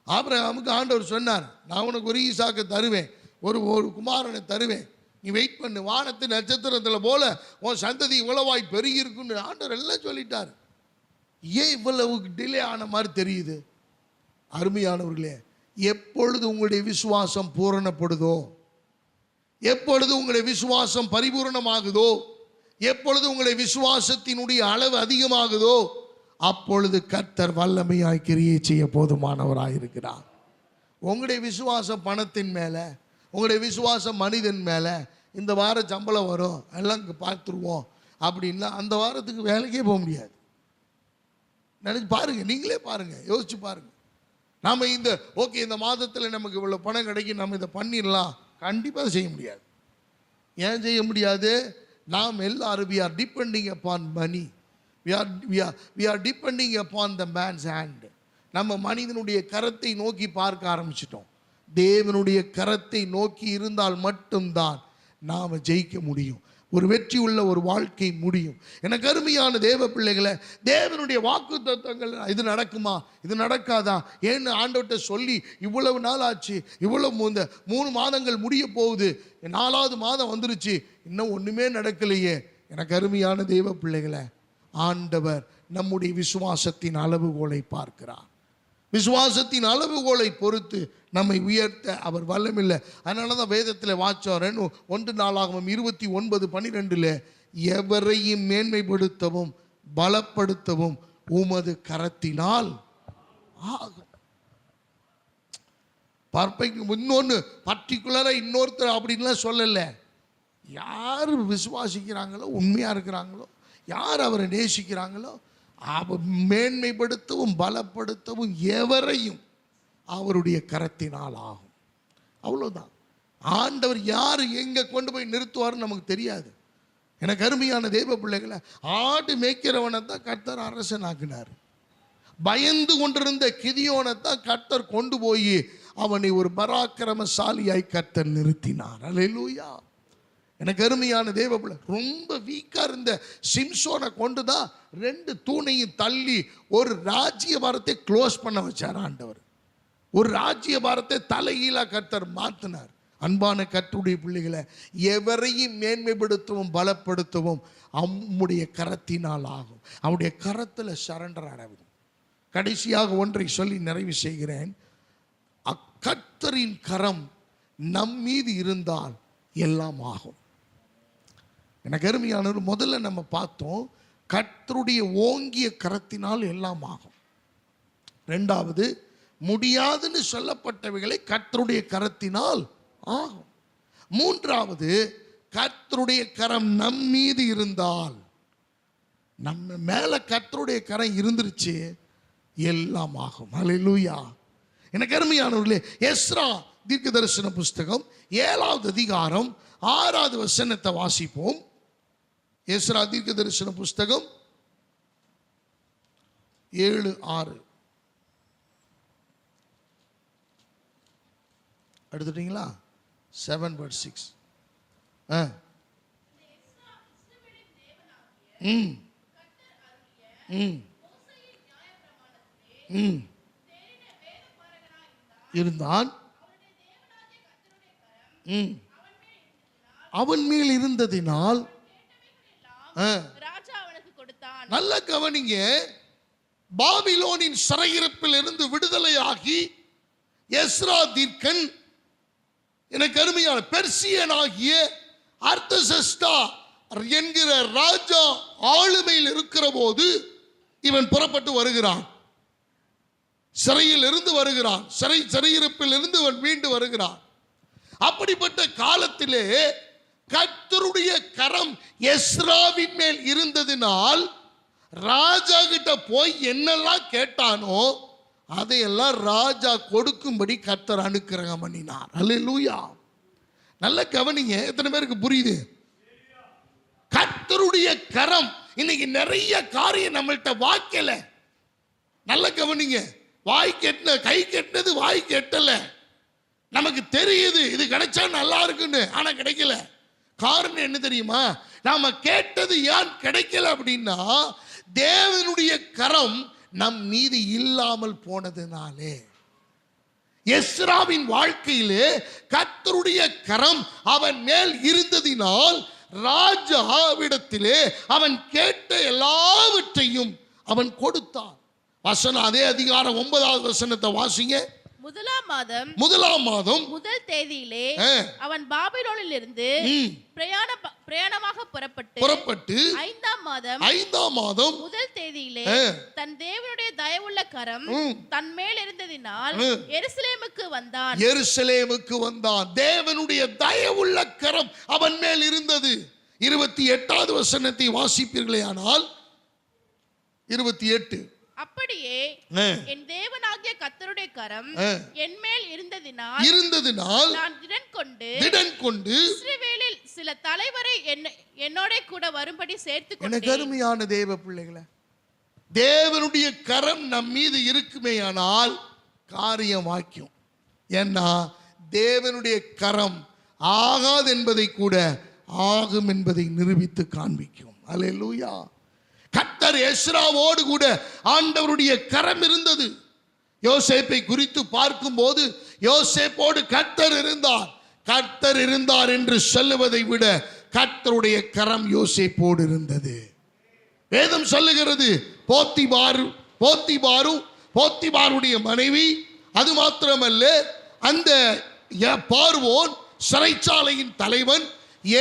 ஆபிரகாமுக்கு ஆண்டவர் சொன்னார், நான் உனக்கு ஒரு ஈசாக்கை தருவேன், ஒரு குமாரனை தருவேன், நீ வெயிட் பண்ணு, வானத்து நட்சத்திரத்தில் போல உன் சந்ததி இவ்வளவாய் பெருகி இருக்குன்னு ஆண்டவர் எல்லாம் சொல்லிட்டார். ஏன் இவ்வளவு டிலே ஆன மாதிரி தெரியுது? அருமையானவர்களே, எப்பொழுது உங்களுடைய விசுவாசம் பூரணப்படுதோ, எப்பொழுது உங்களுடைய விசுவாசம் பரிபூரணமாகுதோ, எப்பொழுது உங்களுடைய விசுவாசத்தினுடைய அளவு அதிகமாகுதோ, அப்பொழுது கர்த்தர் வல்லமையாய் கிரியை செய்ய போதுமானவராக இருக்கிறார். உங்களுடைய விசுவாசம் பணத்தின் மேலே, உங்களுடைய விசுவாசம் மனிதன் மேலே, இந்த வாரம் சம்பளம் வரும் எல்லாம் பார்த்துருவோம் அப்படின்னா அந்த வாரத்துக்கு வேலைக்கே போக முடியாது. நினைச்சு பாருங்க, நீங்களே பாருங்க, யோசிச்சு பாருங்க. நாம இந்த மாதத்தில் நமக்கு இவ்வளோ பணம் கிடைக்கும், நம்ம இதை பண்ணிடலாம், கண்டிப்பாக செய்ய முடியாது. ஏன் செய்ய முடியாது? நாம் எல்லாரும் we are depending upon money. We are depending upon the man's hand. நம்ம மனிதனுடைய கரத்தை நோக்கி பார்க்க ஆரம்பிச்சிட்டோம். தேவனுடைய கரத்தை நோக்கி இருந்தால் மட்டும்தான் நாம் ஜெயிக்க முடியும், ஒரு வெற்றி உள்ள ஒரு வாழ்க்கை முடியும். எனக்கு அருமையான தேவ பிள்ளைகளை, தேவனுடைய வாக்குத்தத்தங்கள் இது நடக்குமா, இது நடக்காதா, ஏன்னு ஆண்டவர்கிட்ட சொல்லி இவ்வளவு நாள் ஆச்சு, இவ்வளவு இந்த 3 மாதங்கள் முடிய போகுது, 4வது மாதம் வந்துருச்சு, இன்னும் ஒன்றுமே நடக்கலையே. எனக்கு அருமையான தேவ பிள்ளைகளை, ஆண்டவர் நம்முடைய விசுவாசத்தின் அளவுகோலை பார்க்கிறார். விசுவாசத்தின் அளவுகோலை பொறுத்து நம்மை உயர்த்த அவர் வல்லமில்லை. அதனால தான் வேதத்தில் வாச்சோம் 1 நாளாகமம் 29:12 எவரையும் மேன்மைப்படுத்தவும் பலப்படுத்தவும் உமது கரத்தினால் ஆகும். இன்னொன்று பர்டிகுலராக இன்னொருத்தர் அப்படின்லாம் சொல்லலை. யார் விசுவாசிக்கிறாங்களோ, உண்மையாக இருக்கிறாங்களோ, யார் அவரை நேசிக்கிறாங்களோ, மேன்மைப்படுத்தவும் பலப்படுத்தவும் எவரையும் அவருடைய கரத்தினால் ஆகும். அவ்வளோதான். ஆண்டவர் யார் எங்கே கொண்டு போய் நிறுத்துவார்னு நமக்கு தெரியாது. எனக்கு அருமையான தெய்வ பிள்ளைகளை, ஆடு மேய்க்கிறவனை தான் கர்த்தர் அரசன் ஆக்கினார். பயந்து கொண்டிருந்த கிதியோனை தான் கர்த்தர் கொண்டு போய் அவனை ஒரு பராக்கிரமசாலியாய் கர்த்தர் நிறுத்தினார். அல்லேலூயா. எனக்கு அருமையான தேவ பிள்ளை, ரொம்ப வீக்கா இருந்த சிம்சோனை கொண்டுதான் 2 தூணையும் தள்ளி ஒரு ராஜ்யபாரத்தை க்ளோஸ் பண்ண வச்சார் ஆண்டவர். ஒரு ராஜ்யபாரத்தை தலைகீழா கர்த்தர் மாத்தினார். அன்பான கர்த்தருடைய பிள்ளைகளை, எவரையும் மேன்மைப்படுத்தவும் பலப்படுத்தவும் அவருடைய கரத்தினால் ஆகும். அவருடைய கரத்தில் சரண்டர் ஆடவும். கடைசியாக ஒன்றை சொல்லி நிறைவு செய்கிறேன். கர்த்தரின் கரம் நம் மீது இருந்தால் எல்லாம் ஆகும். எனக்கு அருமையானவர், முதல்ல நம்ம பார்த்தோம் கர்த்தருடைய ஓங்கிய கரத்தினால் எல்லாம் ஆகும். 2வது, முடியாதுன்னு சொல்லப்பட்டவைகளை கர்த்தருடைய கரத்தினால் ஆகும். 3வது, கர்த்தருடைய கரம் நம் மீது இருந்தால், நம்ம மேல கர்த்தருடைய கரம் இருந்துருச்சு, எல்லாம் ஆகும். அல்லேலூயா. எனக்கு அருமையானவர்களே, எஸ்ரா தீர்க்கதரிசன புஸ்தகம் 7வது அதிகாரம் 6வது வசனத்தை வாசிப்போம். எஸ்ரா தீர்க்கதரிசன புஸ்தகம் 7:6 எடுத்துட்டீங்களா? 7:6. இருந்தான், அவன் மேல் இருந்ததினால் ராஜா அவனுக்கு கொடுத்தான். நல்ல கவனிங்க. பாபிலோனின் சிறையிருப்பில் இருந்து விடுதலையாகி எஸ்ரா தீர்க்கன், எனக்கு அருமையான பெர்சியனாகிய அர்தசஷ்டா என்கிற ராஜா ஆளுமையில் இருக்கிற போது இவன் புறப்பட்டு வருகிறான். சிறையில் இருந்து வருகிறான். சிறையிருப்பில் இருந்து இவன் மீண்டு வருகிறான். அப்படிப்பட்ட காலத்திலே கர்த்தருடைய கரம் எஸ்ராவின் மேல் இருந்ததினால் ராஜா கிட்ட போய் என்னெல்லாம் கேட்டானோ அதையெல்லாம் ராஜா கொடுக்கும்படி கர்த்தர் அனுக்கிரகம் பண்ணினார். அல்லேலூயா. நல்ல கவனிங்க. எத்தனை பேருக்கு புரியுது? கர்த்தருடைய கரம் இன்னைக்கு நிறைய காரியம் நம்மள்கிட்ட வாய்க்கல. நல்ல கவனிங்க. வாய் கெட்டின, கை கெட்டினது வாய் கெட்டல. நமக்கு தெரியுது இது கிடைச்சா நல்லா இருக்குன்னு, ஆனா கிடைக்கல. காரணம் என்ன தெரியுமா? நாம கேட்டது ஏன் கிடைக்கல அப்படின்னா, தேவனுடைய கரம் நம் மீது இல்லாமல் போனதுனாலே. எஸ்ராவின் வாழ்க்கையிலே கர்த்தருடைய கரம் அவன் மேல் இருந்ததினால் ராஜாவிடத்திலே அவன் கேட்ட எல்லாவற்றையும் அவன் கொடுத்தான். வசனம் அதே அதிகாரம் 9வது வசனத்தை வாசிங்க. முதலாம் மாதம் முதல் தேதியிலே அவன் பாபிலோனில் இருந்து பிரயாணமாக புறப்பட்டு 5ஆம் மாதம் முதல் தேதியிலே தன் தேவனுடைய தயவுள்ள கரம் தன் மேல் இருந்ததினால் எருசலேமுக்கு வந்தான். தேவனுடைய தயவுள்ள கரம் அவன் மேல் இருந்தது. 28வது வசனத்தை வாசிப்பீர்களேயானால் 28. அப்படியே என் தேவனாகிய கர்த்தருடைய கரம் என் மேல் இருந்ததினால் நான் திடன் கொண்டு இஸ்ரவேலில் சில தலைவரை என்னோட கூட வரும்படி சேர்த்துக்கொண்டேன். எனக்கு அருமையான தேவ பிள்ளைகளே, தேவனுடைய கரம் நம் மீது இருக்குமேயானால் காரியம் வாய்க்கும். ஏன்னா தேவனுடைய கரம் ஆகாது என்பதை கூட ஆகும் என்பதை நிரூபித்து காண்பிக்கும். அல்லேலூயா. கர்த்தர் எஸ்ராவோடு கூட ஆண்டவருடைய கரம் இருந்தது. யோசேப்பை குறித்து பார்க்கும்போது யோசேப்போடு கர்த்தர் இருந்தார் என்று சொல்லுவதை விட கர்த்தருடைய கரம் யோசேப்போடு இருந்தது. வேதம் சொல்லுகிறது, போத்திபாருடைய மனைவி, அது மாத்திரமல்ல அந்த பார்வோன் சிறைச்சாலையின் தலைவன்,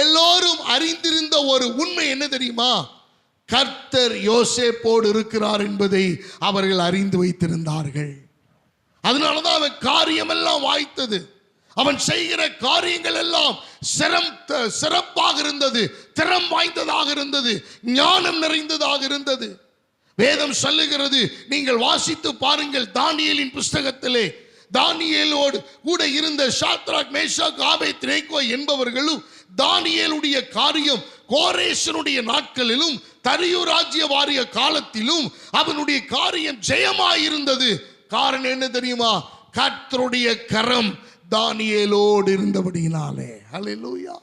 எல்லோரும் அறிந்திருந்த ஒரு உண்மை என்ன தெரியுமா? கர்த்தர் யோசேப்போடு இருக்கிறார் என்பதை அவர்கள் அறிந்து வைத்திருந்தார்கள். அதனாலதான் அவன் காரியமெல்லாம் வாய்த்தது. அவன் செய்கிற காரியங்கள் எல்லாம் சிறப்பாக இருந்தது, திறம் வாய்ந்ததாக இருந்தது, ஞானம் நிறைந்ததாக இருந்தது. வேதம் சொல்லுகிறது, நீங்கள் வாசித்து பாருங்கள், தானியேலின் புஸ்தகத்திலே தானியேலோடு கூட இருந்த சாத்ராக், மேஷாக், ஆபேத்நேகோ என்பவர்களும் தானியேலுடைய காரியம் கோரேசனுடைய நாட்களிலும் தரியு ராஜ்ய வாரிய காலத்திலும் அவனுடைய காரியம் ஜெயமாயிருந்தது. காரணம் என்ன தெரியுமா? கர்த்தருடைய கரம் தானியேலோடு இருந்தபடியினாலே. ஹல்லேலூயா.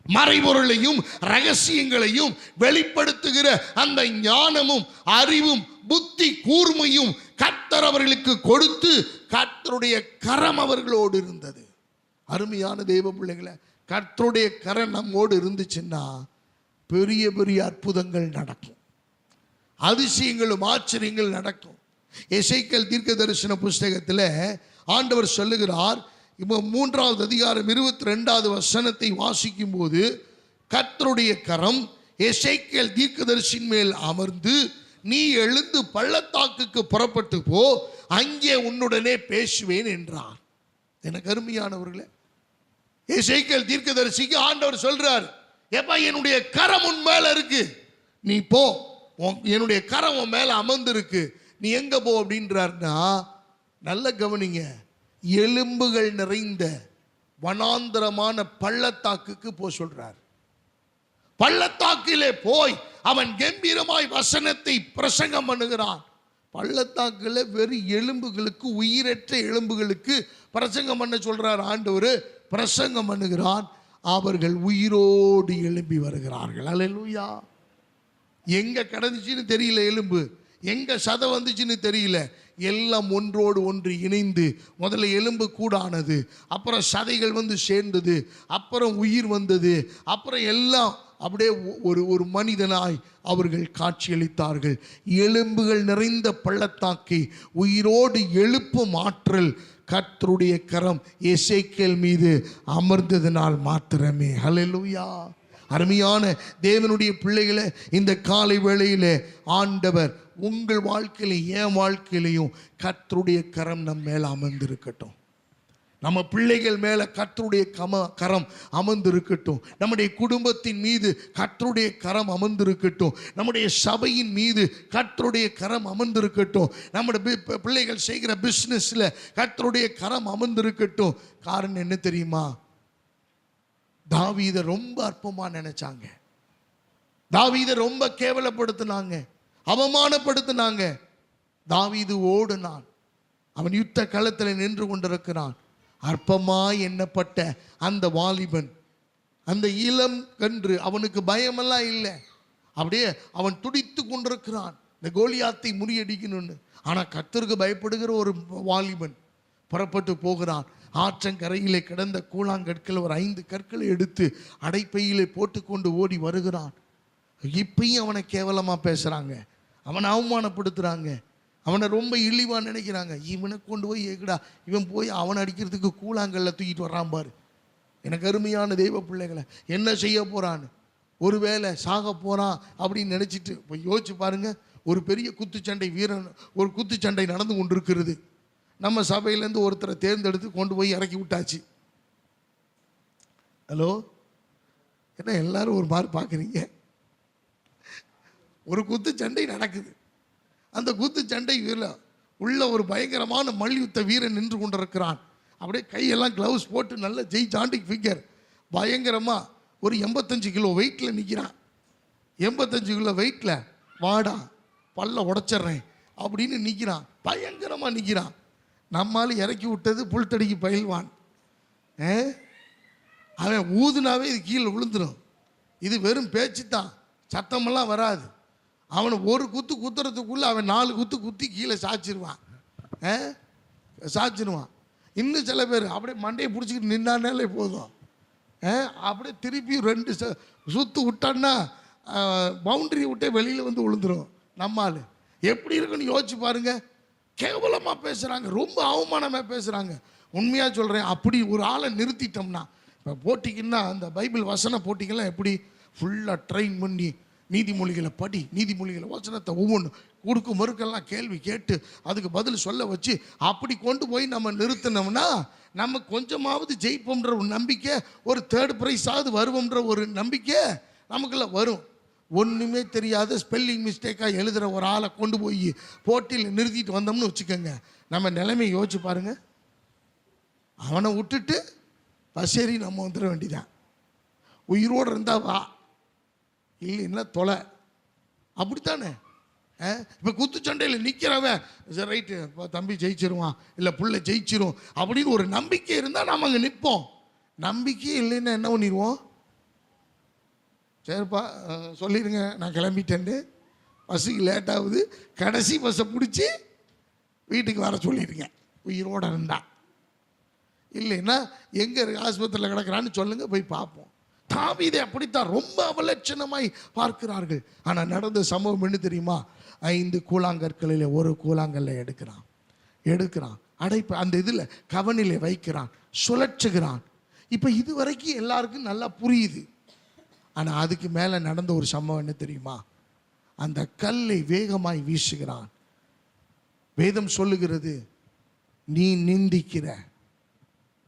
மறைபொருளையும் ரகசியங்களையும் வெளிப்படுத்துகிற அந்த ஞானமும் அறிவும் புத்தி கூர்மையும் கர்த்தர் அவர்களுக்கு கொடுத்து கர்த்தருடைய கரம் அவர்களோடு இருந்தது. அருமையான தேவ பிள்ளைகளை, கர்த்தருடைய கரம் நம்மோடு இருந்துச்சுன்னா பெரிய பெரிய அற்புதங்கள் நடக்கும், அதிசயங்களும் ஆச்சரியங்கள் நடக்கும். எசேக்கியேல் தீர்க்க தரிசன புஸ்தகத்தில் ஆண்டவர் சொல்லுகிறார், இப்போ 3வது அதிகாரம் 22வது வசனத்தை வாசிக்கும் போது, கர்த்தருடைய கரம் எசேக்கியேல் தீர்க்கதரிசியின் மேல் அமர்ந்து, நீ எழுந்து பள்ளத்தாக்குக்கு புறப்பட்டு போ, அங்கே உன்னுடனே பேசுவேன் என்றார். எனக்கு அருமையானவர்களே, எசேக்கியேல் தீர்க்கதரிசிக்கு ஆண்டவர் சொல்றார், ஏப்பா என்னுடைய கரம் உன் மேல இருக்கு, நீ போ, என்னுடைய கரம் உன் மேல அமர்ந்து இருக்கு, நீ எங்க போ அப்படின்றார்னா, நல்ல கவனிங்க, எலும்புகள் நிறைந்த வனாந்தரமான பள்ளத்தாக்குக்கு போ சொல்றார். பள்ளத்தாக்கிலே போய் அவன் கம்பீரமாய் வசனத்தை பிரசங்கம் பண்ணுகிறான். பள்ளத்தாக்குல வெறும் எலும்புகளுக்கு, உயிரற்ற எலும்புகளுக்கு பிரசங்கம் பண்ண சொல்றார் ஆண்டவர். பிரசங்கம் பண்ணுகிறான், அவர்கள் உயிரோடு எழும்பி வருகிறார்கள். அல்லேலூயா. எங்க கடந்துச்சுன்னு தெரியல, எலும்பு எங்க சதை வந்துச்சுன்னு தெரியல, எல்லாம் ஒன்றோடு ஒன்று இணைந்து முதல்ல எலும்பு கூடானது, அப்புறம் சதைகள் வந்து சேர்ந்தது, அப்புறம் உயிர் வந்தது, அப்புறம் எல்லாம் அப்படியே ஒரு மனிதனாய் அவர்கள் காட்சியளித்தார்கள். எலும்புகள் நிறைந்த பள்ளத்தாக்கை உயிரோடு எழுப்பும் ஆற்றல் கர்த்தருடைய கரம் எசேக்கியேல் மீது அமர்ந்ததினால் மாத்திரமே. ஹல்லேலூயா. அருமையான தேவனுடைய பிள்ளைகளை, இந்த காலை வேளையிலே ஆண்டவர் உங்கள் வாழ்க்கையிலும் என் வாழ்க்கையிலையும் கர்த்தருடைய கரம் நம் மேல அமர்ந்திருக்கட்டும். நம்ம பிள்ளைகள் மேல கர்த்தருடைய கரம் அமர்ந்திருக்கட்டும். நம்முடைய குடும்பத்தின் மீது கர்த்தருடைய கரம் அமர்ந்திருக்கட்டும். நம்முடைய சபையின் மீது கர்த்தருடைய கரம் அமர்ந்திருக்கட்டும். நம்முடைய பிள்ளைகள் செய்கிற பிஸ்னஸ்ல கர்த்தருடைய கரம் அமர்ந்திருக்கட்டும். காரணம் என்ன தெரியுமா? தாவீதை ரொம்ப அற்பமா நினைச்சாங்க, தாவீதை ரொம்ப கேவலப்படுத்தினாங்க, அவமானப்படுத்தினாங்க. தாவீது ஓடுனான், அவன் யுத்த களத்தில் நின்று கொண்டிருக்கிறான். அற்பமாய் எண்ணப்பட்ட அந்த வாலிபன், அந்த இளம் கன்று, அவனுக்கு பயமெல்லாம் இல்லை, அப்படியே அவன் துடித்து கொண்டிருக்கிறான் இந்த கோலியாத்தை முறியடிக்கணும்னு. ஆனால் கர்த்தருக்கு பயப்படுகிற ஒரு வாலிபன் புறப்பட்டு போகிறான். ஆற்றங்கரையிலே கிடந்த கூழாங்கற்கள் ஒரு 5 கற்களை எடுத்து அடைப்பையிலே போட்டுக்கொண்டு ஓடி வருகிறான். இப்பயும் அவனை கேவலமாக பேசுகிறாங்க, அவனை அவமானப்படுத்துகிறாங்க, அவனை ரொம்ப இழிவாக நினைக்கிறாங்க. இவனை கொண்டு போய் ஏக்கடா, இவன் போய் அவனை அடிக்கிறதுக்கு கூழாங்கல்ல தூக்கிட்டு வர்றான் பாரு. எனக்கு அருமையான தெய்வ பிள்ளைகளை, என்ன செய்ய போகிறான்னு, ஒருவேளை சாக போகிறான் அப்படின்னு நினச்சிட்டு போய் யோசிச்சு பாருங்க. ஒரு பெரிய குத்துச்சண்டை வீரன், ஒரு குத்துச்சண்டை நடந்து கொண்டு இருக்கிறது. நம்ம சபையிலேருந்து ஒருத்தரை தேர்ந்தெடுத்து கொண்டு போய் இறக்கி விட்டாச்சு. ஹலோ, என்ன எல்லாரும் ஒரு மாதிரி பார்க்குறீங்க? ஒரு குத்துச்சண்டை நடக்குது. அந்த குத்துச்சண்டை உள்ள ஒரு பயங்கரமான மல்யுத்த வீரன் நின்று கொண்டிருக்கிறான். அப்படியே கையெல்லாம் க்ளவுஸ் போட்டு நல்ல ஜெய்ஜாண்டிக் ஃபிகர், பயங்கரமாக ஒரு 85 கிலோ வெயிட்டில் நிற்கிறான். 85 கிலோ வெயிட்டில் வாடா பல்ல உடைச்சிட்றேன் அப்படின்னு நிற்கிறான், பயங்கரமாக நிற்கிறான். நம்மால் இறக்கி விட்டது புல்தடிக்கு பயில்வான். அவன் ஊதுனாவே இது கீழே விழுந்துடும். இது வெறும் பேச்சு தான், சத்தமெல்லாம் வராது. அவனை ஒரு குத்து குத்துறதுக்குள்ளே அவன் 4 குத்து குத்தி கீழே சாய்ச்சிருவான். இன்னும் சில பேர் அப்படியே மண்டையை பிடிச்சிக்கிட்டு நின்னாலே போதும், அப்படியே திருப்பி 2 சுற்று விட்டான்னா பவுண்டரி விட்டே வெளியில் வந்து விழுந்துடும். நம்மால் எப்படி இருக்குன்னு யோசிச்சு பாருங்க. கேவலமாக பேசுகிறாங்க, ரொம்ப அவமானமாக பேசுகிறாங்க. உண்மையாக சொல்கிறேன், அப்படி ஒரு ஆளை நிறுத்திட்டோம்னா, இப்போ போட்டிக்குன்னா அந்த பைபிள் வசன போட்டிக்கெல்லாம் எப்படி ஃபுல்லாக ட்ரெயின் பண்ணி நீதிமொழிகளை படி, நீதிமொழிகளை வசனத்தை ஒவ்வொன்று கொடுக்கும் மறுக்கெல்லாம் கேள்வி கேட்டு அதுக்கு பதில் சொல்ல வச்சு அப்படி கொண்டு போய் நம்ம நிறுத்தினோம்னா நம்ம கொஞ்சமாவது ஜெயிப்போம்ன்ற ஒரு நம்பிக்கை, ஒரு 3rd ப்ரைஸாவது வருவோம்ன்ற ஒரு நம்பிக்கை நமக்குள்ள வரும். ஒன்றுமே தெரியாத ஸ்பெல்லிங் மிஸ்டேக்காக எழுதுகிற ஒரு ஆளை கொண்டு போய் போட்டியில் நிறுத்திட்டு வந்தோம்னு வச்சுக்கோங்க, நம்ம நிலைமையை யோசிச்சு பாருங்கள். அவனை விட்டுட்டு பசேரி நம்ம வந்துட வேண்டிதான். உயிரோடு இருந்தா வா, இல்லைன்னா தொலை. அப்படித்தானே? இப்போ குத்துச்சண்டையில் நிற்கிறவன் சரி ரைட்டு தம்பி ஜெயிச்சிருவான், இல்லை புள்ள ஜெயிச்சிரும் அப்படின்னு ஒரு நம்பிக்கை இருந்தால் நம்ம அங்கே நிற்போம். நம்பிக்கையே இல்லைன்னா என்ன பண்ணிடுவோம்? சரிப்பா சொல்லிடுங்க நான் கிளம்பிட்டேன்னு, பஸ்ஸுக்கு லேட் ஆகுது, கடைசி பஸ்ஸை பிடிச்சி வீட்டுக்கு வர சொல்லிடுங்க உயிரோடு இருந்தா. இல்லைன்னா எங்கே இருக்கு ஆஸ்பத்திரியில் கிடக்கிறான்னு சொல்லுங்கள், போய் பார்ப்போம். தாவீதை அப்படித்தான் ரொம்ப அவலட்சணமாய் பார்க்கிறார்கள். ஆனால் நடந்த சம்பவம் என்ன தெரியுமா? 5 கூழாங்கற்களில் ஒரு கூழாங்கல்ல எடுக்கிறான் அடைப்பு அந்த இதில் கவனிலே வைக்கிறான், சுழற்றுகிறான். இப்போ இது வரைக்கும் எல்லாருக்கும் நல்லா புரியுது. ஆனால் அதுக்கு மேலே நடந்த ஒரு சம்பவம் என்ன தெரியுமா? அந்த கல்லை வேகமாய் வீசுகிறான். வேதம் சொல்லுகிறது, நீ நிந்திக்கிற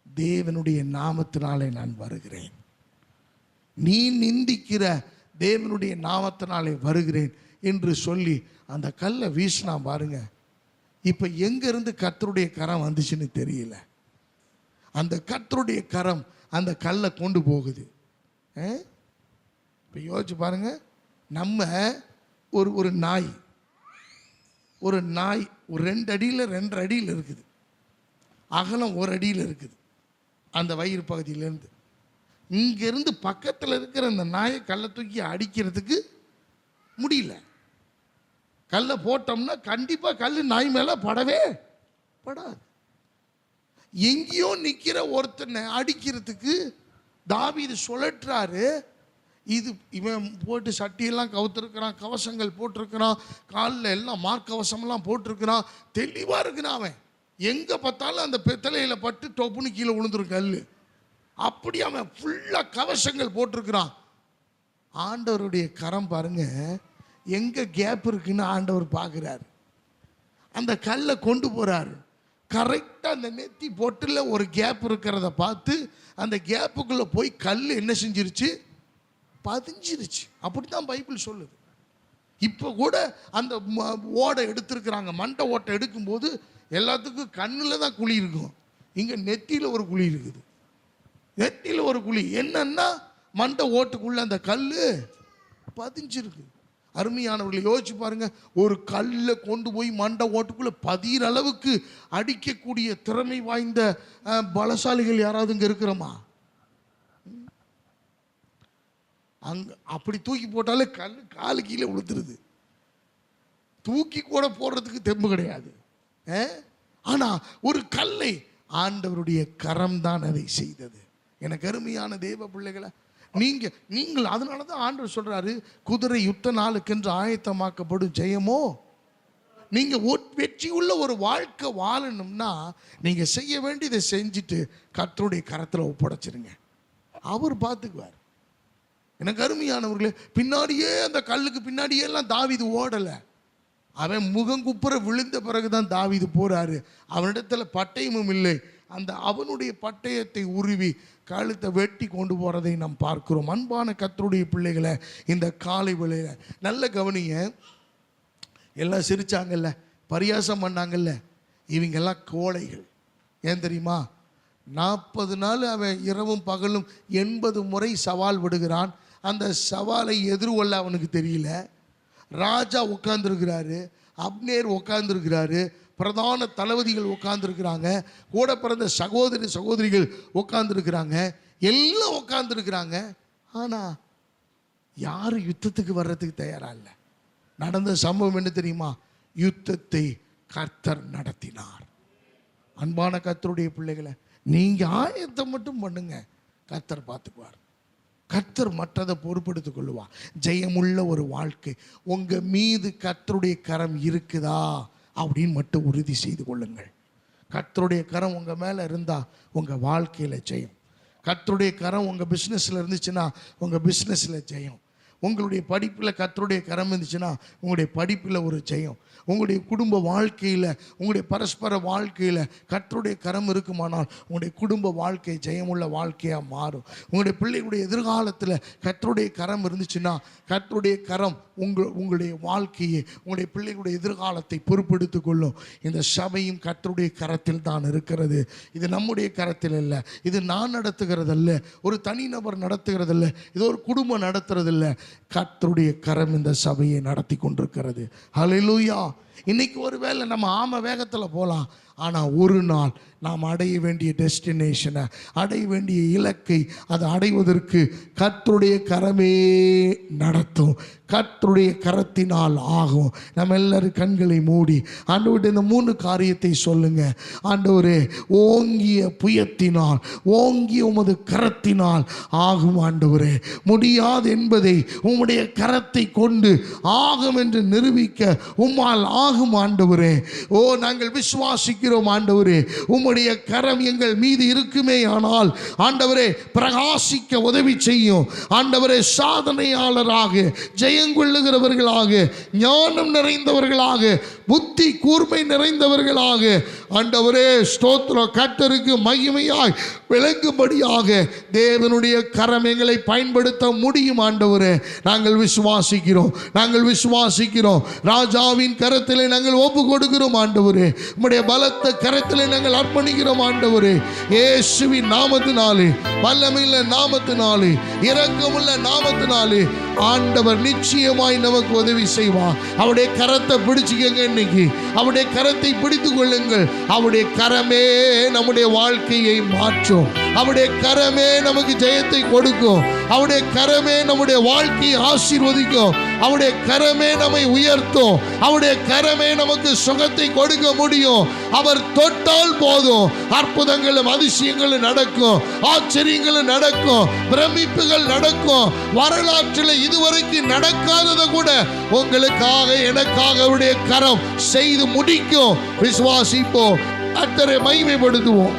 தேவனுடைய நாமத்தினாலே நான் வருகிறேன், நீ நிந்திக்கிற தேவனுடைய நாமத்தினாலே வருகிறேன் என்று சொல்லி அந்த கல்லை வீசினா பாருங்க. இப்போ எங்கேருந்து கர்த்தருடைய கரம் வந்துச்சுன்னு தெரியல. அந்த கர்த்தருடைய கரம் அந்த கல்லை கொண்டு போகுது. இப்போ யோசிச்சு பாருங்க, நம்ம ஒரு நாய் ஒரு 2 அடியில் 2.5 அடியில் இருக்குது, அகலம் 1 அடியில் இருக்குது. அந்த வயிறு பகுதியிலேருந்து இங்கேருந்து பக்கத்தில் இருக்கிற அந்த நாயை கல்லை தூக்கி அடிக்கிறதுக்கு முடியல. கல்லை போட்டோம்னா கண்டிப்பாக கல் நாய் மேலே படவே படாது. எங்கேயோ நிற்கிற ஒருத்தனை அடிக்கிறதுக்கு தாவீது சுழற்றாரு. இது இவன் போட்டு சட்டியெல்லாம் கவுத்துருக்கிறான், கவசங்கள் போட்டிருக்கிறான், காலில் எல்லாம் மார்க்கவசமெல்லாம் போட்டிருக்கிறான், தெளிவாக இருக்கிறான். அவன் எங்கே பார்த்தாலும் அந்த பித்தளையில் பட்டு டொப்புன்னு கீழே விழுந்துரும் கல். அப்படி அவன் ஃபுல்லாக கவசங்கள் போட்டிருக்கிறான். ஆண்டவருடைய கரம் பாருங்க, எங்கே கேப் இருக்குன்னு ஆண்டவர் பார்க்குறாரு. அந்த கல்லை கொண்டு போகிறாரு. கரெக்டாக அந்த நெத்தி பொட்டில் ஒரு கேப் இருக்கிறத பார்த்து அந்த கேப்புக்குள்ளே போய் கல் என்ன செஞ்சிருச்சு? பதிஞ்சிருச்சு. அப்படி தான் பைபிள் சொல்லுது. இப்போ கூட அந்த ஓடை எடுத்துருக்குறாங்க. மண்டை ஓட்டை எடுக்கும்போது எல்லாத்துக்கும் கண்ணில் தான் குழி இருக்கும், இங்கே நெத்தியில் ஒரு குழி இருக்குது. நெத்தியில் ஒரு குழி என்னன்னா மண்டை ஓட்டுக்குள்ளே அந்த கல் பதிஞ்சிருக்கு. அருமையானவர்களை யோசிச்சு பாருங்க, ஒரு கல்லை கொண்டு போய் மண்டை ஓட்டுக்குள்ளே பதிகிற அளவுக்கு அடிக்கக்கூடிய திறமை வாய்ந்த பலசாலிகள் யாராவது இங்கே இருக்கிறோமா? அங்கே அப்படி தூக்கி போட்டாலே கல் காலு கீழே விழுத்துருது. தூக்கி கூட போடுறதுக்கு தெம்பு கிடையாது. ஆனால் ஒரு கல்லை ஆண்டவருடைய கரம் தான் அதை செய்தது. எனக்கு அருமையான தேவ பிள்ளைகளை, நீங்கள் அதனால தான் ஆண்டவர் சொல்றாரு, குதிரை யுத்த நாளுக்கென்று ஆயத்தமாக்கப்படும் ஜெயமோ. நீங்க வெற்றி உள்ள ஒரு வாழ்க்கை வாழணும்னா நீங்க செய்ய வேண்டியதை செஞ்சுட்டு கர்த்தருடைய கரத்தில் ஒப்படைச்சிருங்க, அவர் பார்த்துக்குவார். எனக்கு அருமையானவர்களே, பின்னாடியே அந்த கல்லுக்கு பின்னாடியே எல்லாம் தாவீது ஓடலை. அவன் முகங்குப்புற விழுந்த பிறகுதான் தாவீது போறாரு. அவனிடத்துல பட்டயமும் இல்லை. அந்த அவனுடைய பட்டயத்தை உருவி கழுத்தை வெட்டி கொண்டு போறதை நாம் பார்க்கிறோம். அன்பான கர்த்தருடைய பிள்ளைகளை, இந்த காலை வேளையில நல்ல கவனிங்க. எல்லாம் சிரிச்சாங்கல்ல, பரியாசம் பண்ணாங்கல்ல, இவங்கெல்லாம் கோழைகள். ஏன் தெரியுமா? 40 நாள் அவன் இரவும் பகலும் 80 முறை சவால் விடுகிறான். அந்த சவாலை எதிர்கொள்ள அவனுக்கு தெரியல. ராஜா உட்கார்ந்துருக்கிறாரு, அப்னேர் உட்கார்ந்துருக்கிறாரு, பிரதான தளபதிகள் உட்கார்ந்துருக்கிறாங்க, கூட பிறந்த சகோதரிகள் உட்கார்ந்துருக்கிறாங்க, எல்லாம் உட்கார்ந்துருக்கிறாங்க. ஆனால் யாரும் யுத்தத்துக்கு வர்றதுக்கு தயாராக இல்லை. நடந்த சம்பவம் என்ன தெரியுமா? யுத்தத்தை கர்த்தர் நடத்தினார். அன்பான கர்த்தருடைய பிள்ளைகளை, நீங்கள் ஆயத்தம் மட்டும் பண்ணுங்க, கர்த்தர் பார்த்துக்குவார். கர்த்தர் மற்றதை பொறுப்பெடுத்துக் கொள்ளுவார். ஜெயமுள்ள ஒரு வாழ்க்கை உங்கள் மீது கர்த்தருடைய கரம் இருக்குதா அப்படின்னு மட்டும் உறுதி செய்து கொள்ளுங்கள். கர்த்தருடைய கரம் உங்கள் மேலே இருந்தால் உங்கள் வாழ்க்கையில் ஜெயம். கர்த்தருடைய கரம் உங்கள் பிஸ்னஸில் இருந்துச்சுன்னா உங்கள் பிஸ்னஸில் ஜெயம். உங்களுடைய படிப்பில் கர்த்தருடைய கரம் இருந்துச்சுன்னா உங்களுடைய படிப்பில் ஒரு ஜெயம். உங்களுடைய குடும்ப வாழ்க்கையில், உங்களுடைய பரஸ்பர வாழ்க்கையில் கர்த்தருடைய கரம் இருக்குமானால் உங்களுடைய குடும்ப வாழ்க்கை ஜெயமுள்ள வாழ்க்கையாக மாறும். உங்களுடைய பிள்ளைகளுடைய எதிர்காலத்தில் கர்த்தருடைய கரம் இருந்துச்சுன்னா கர்த்தருடைய கரம் உங்களுடைய வாழ்க்கையை, உங்களுடைய பிள்ளைகளுடைய எதிர்காலத்தை பொறுப்பெடுத்து கொள்ளும். இந்த சபையும் கர்த்தருடைய கரத்தில் தான் இருக்கிறது. இது நம்முடைய கரத்தில் இல்லை, இது நான் நடத்துகிறதல்ல, ஒரு தனிநபர் நடத்துகிறதில்ல, இது ஒரு குடும்பம் நடத்துறதில்லை. கர்த்தருடைய கரம் இந்த சபையை நடத்தி கொண்டிருக்கிறது. ஹல்லேலூயா. இன்னைக்கு ஒரு வேளை நம்ம ஆம வேகத்தில் போகலாம், ஆனால் ஒரு நாள் நாம் அடைய வேண்டிய டெஸ்டினேஷனை, அடைய வேண்டிய இலக்கை அதை அடைவதற்கு கர்த்தருடைய கரமே நடத்தும், கர்த்தருடைய கரத்தினால் ஆகும். நம்ம எல்லாரும் கண்களை மூடி ஆண்டவர்கிட்ட இந்த 3 காரியத்தை சொல்லுங்க. ஆண்டவரே, ஓங்கிய புயத்தினால், ஓங்கிய உமது கரத்தினால் ஆகும். ஆண்டவரே, முடியாது என்பதை உம்முடைய கரத்தை கொண்டு ஆகும் என்று நிரூபிக்க உம்மால் ஆகும். ஆண்டவரே, ஓ நாங்கள் விசுவாசிக்கிறோம். ஆண்டவரே, உம்முடைய கரம் எங்கள் மீது இருக்குமே ஆனால் ஆண்டவரே பிரகாசிக்க உதவி செய்யும். ஆண்டவரே, சாதனையாளராக, ஜெயங்கொள்ளுகிறவர்களாக, ஞானம் நிறைந்தவர்களாக, புத்தி கூர்மை நிறைந்தவர்களாக, ஆண்டவரே ஸ்தோத்திரம், கர்த்தருக்கு மகிமையாய் விளங்கும்படியாக தேவனுடைய கரம் எங்களை பயன்படுத்த முடியும். ஆண்டவரே, நாங்கள் விசுவாசிக்கிறோம், நாங்கள் விசுவாசிக்கிறோம். ராஜாவின் கரத்திலே நாங்கள் ஒப்பு கொடுக்கிறோம். ஆண்டவரே, உம்முடைய பலத்த கரத்திலே நாங்கள் அர்ப்பணிக்கிறோம். ஆண்டவரே, இயேசுவின் நாமத்தினாலே, வல்லமையுள்ள நாமத்தினாலே, இரக்கமுள்ள நாமத்தினாலே ஆண்டவர் நிச்சயமாய் நமக்கு உதவி செய்வார். அவருடைய கரத்தை பிடிச்சுக்கங்க. இன்னைக்கு அவருடைய கரத்தை பிடித்துக் கொள்ளுங்கள். அவருடைய கரமே நம்முடைய வாழ்க்கையை மாற்றும். அவருடைய கரமே நமக்கு ஜெயத்தை கொடுக்கும். அவருடைய கரமே நம்முடைய வாழ்க்கையை ஆசீர்வதிக்கும். அவருடைய கரமே நம்மை உயர்த்தும். அவருடைய கரமே நமக்கு சுகத்தை கொடுக்க முடியும். அவர் தொட்டால் போதும், அற்புதங்களும் அதிசயங்களும் நடக்கும், ஆச்சரியங்களும் நடக்கும், பிரமிப்புகள் நடக்கும். வரலாற்றில் இதுவரைக்கும் நடக்காததை கூட உங்களுக்காக, எனக்காக அவருடைய கரம் செய்து முடிக்கும். விசுவாசிப்போம், கர்த்தரை மகிமைப்படுத்துவோம்.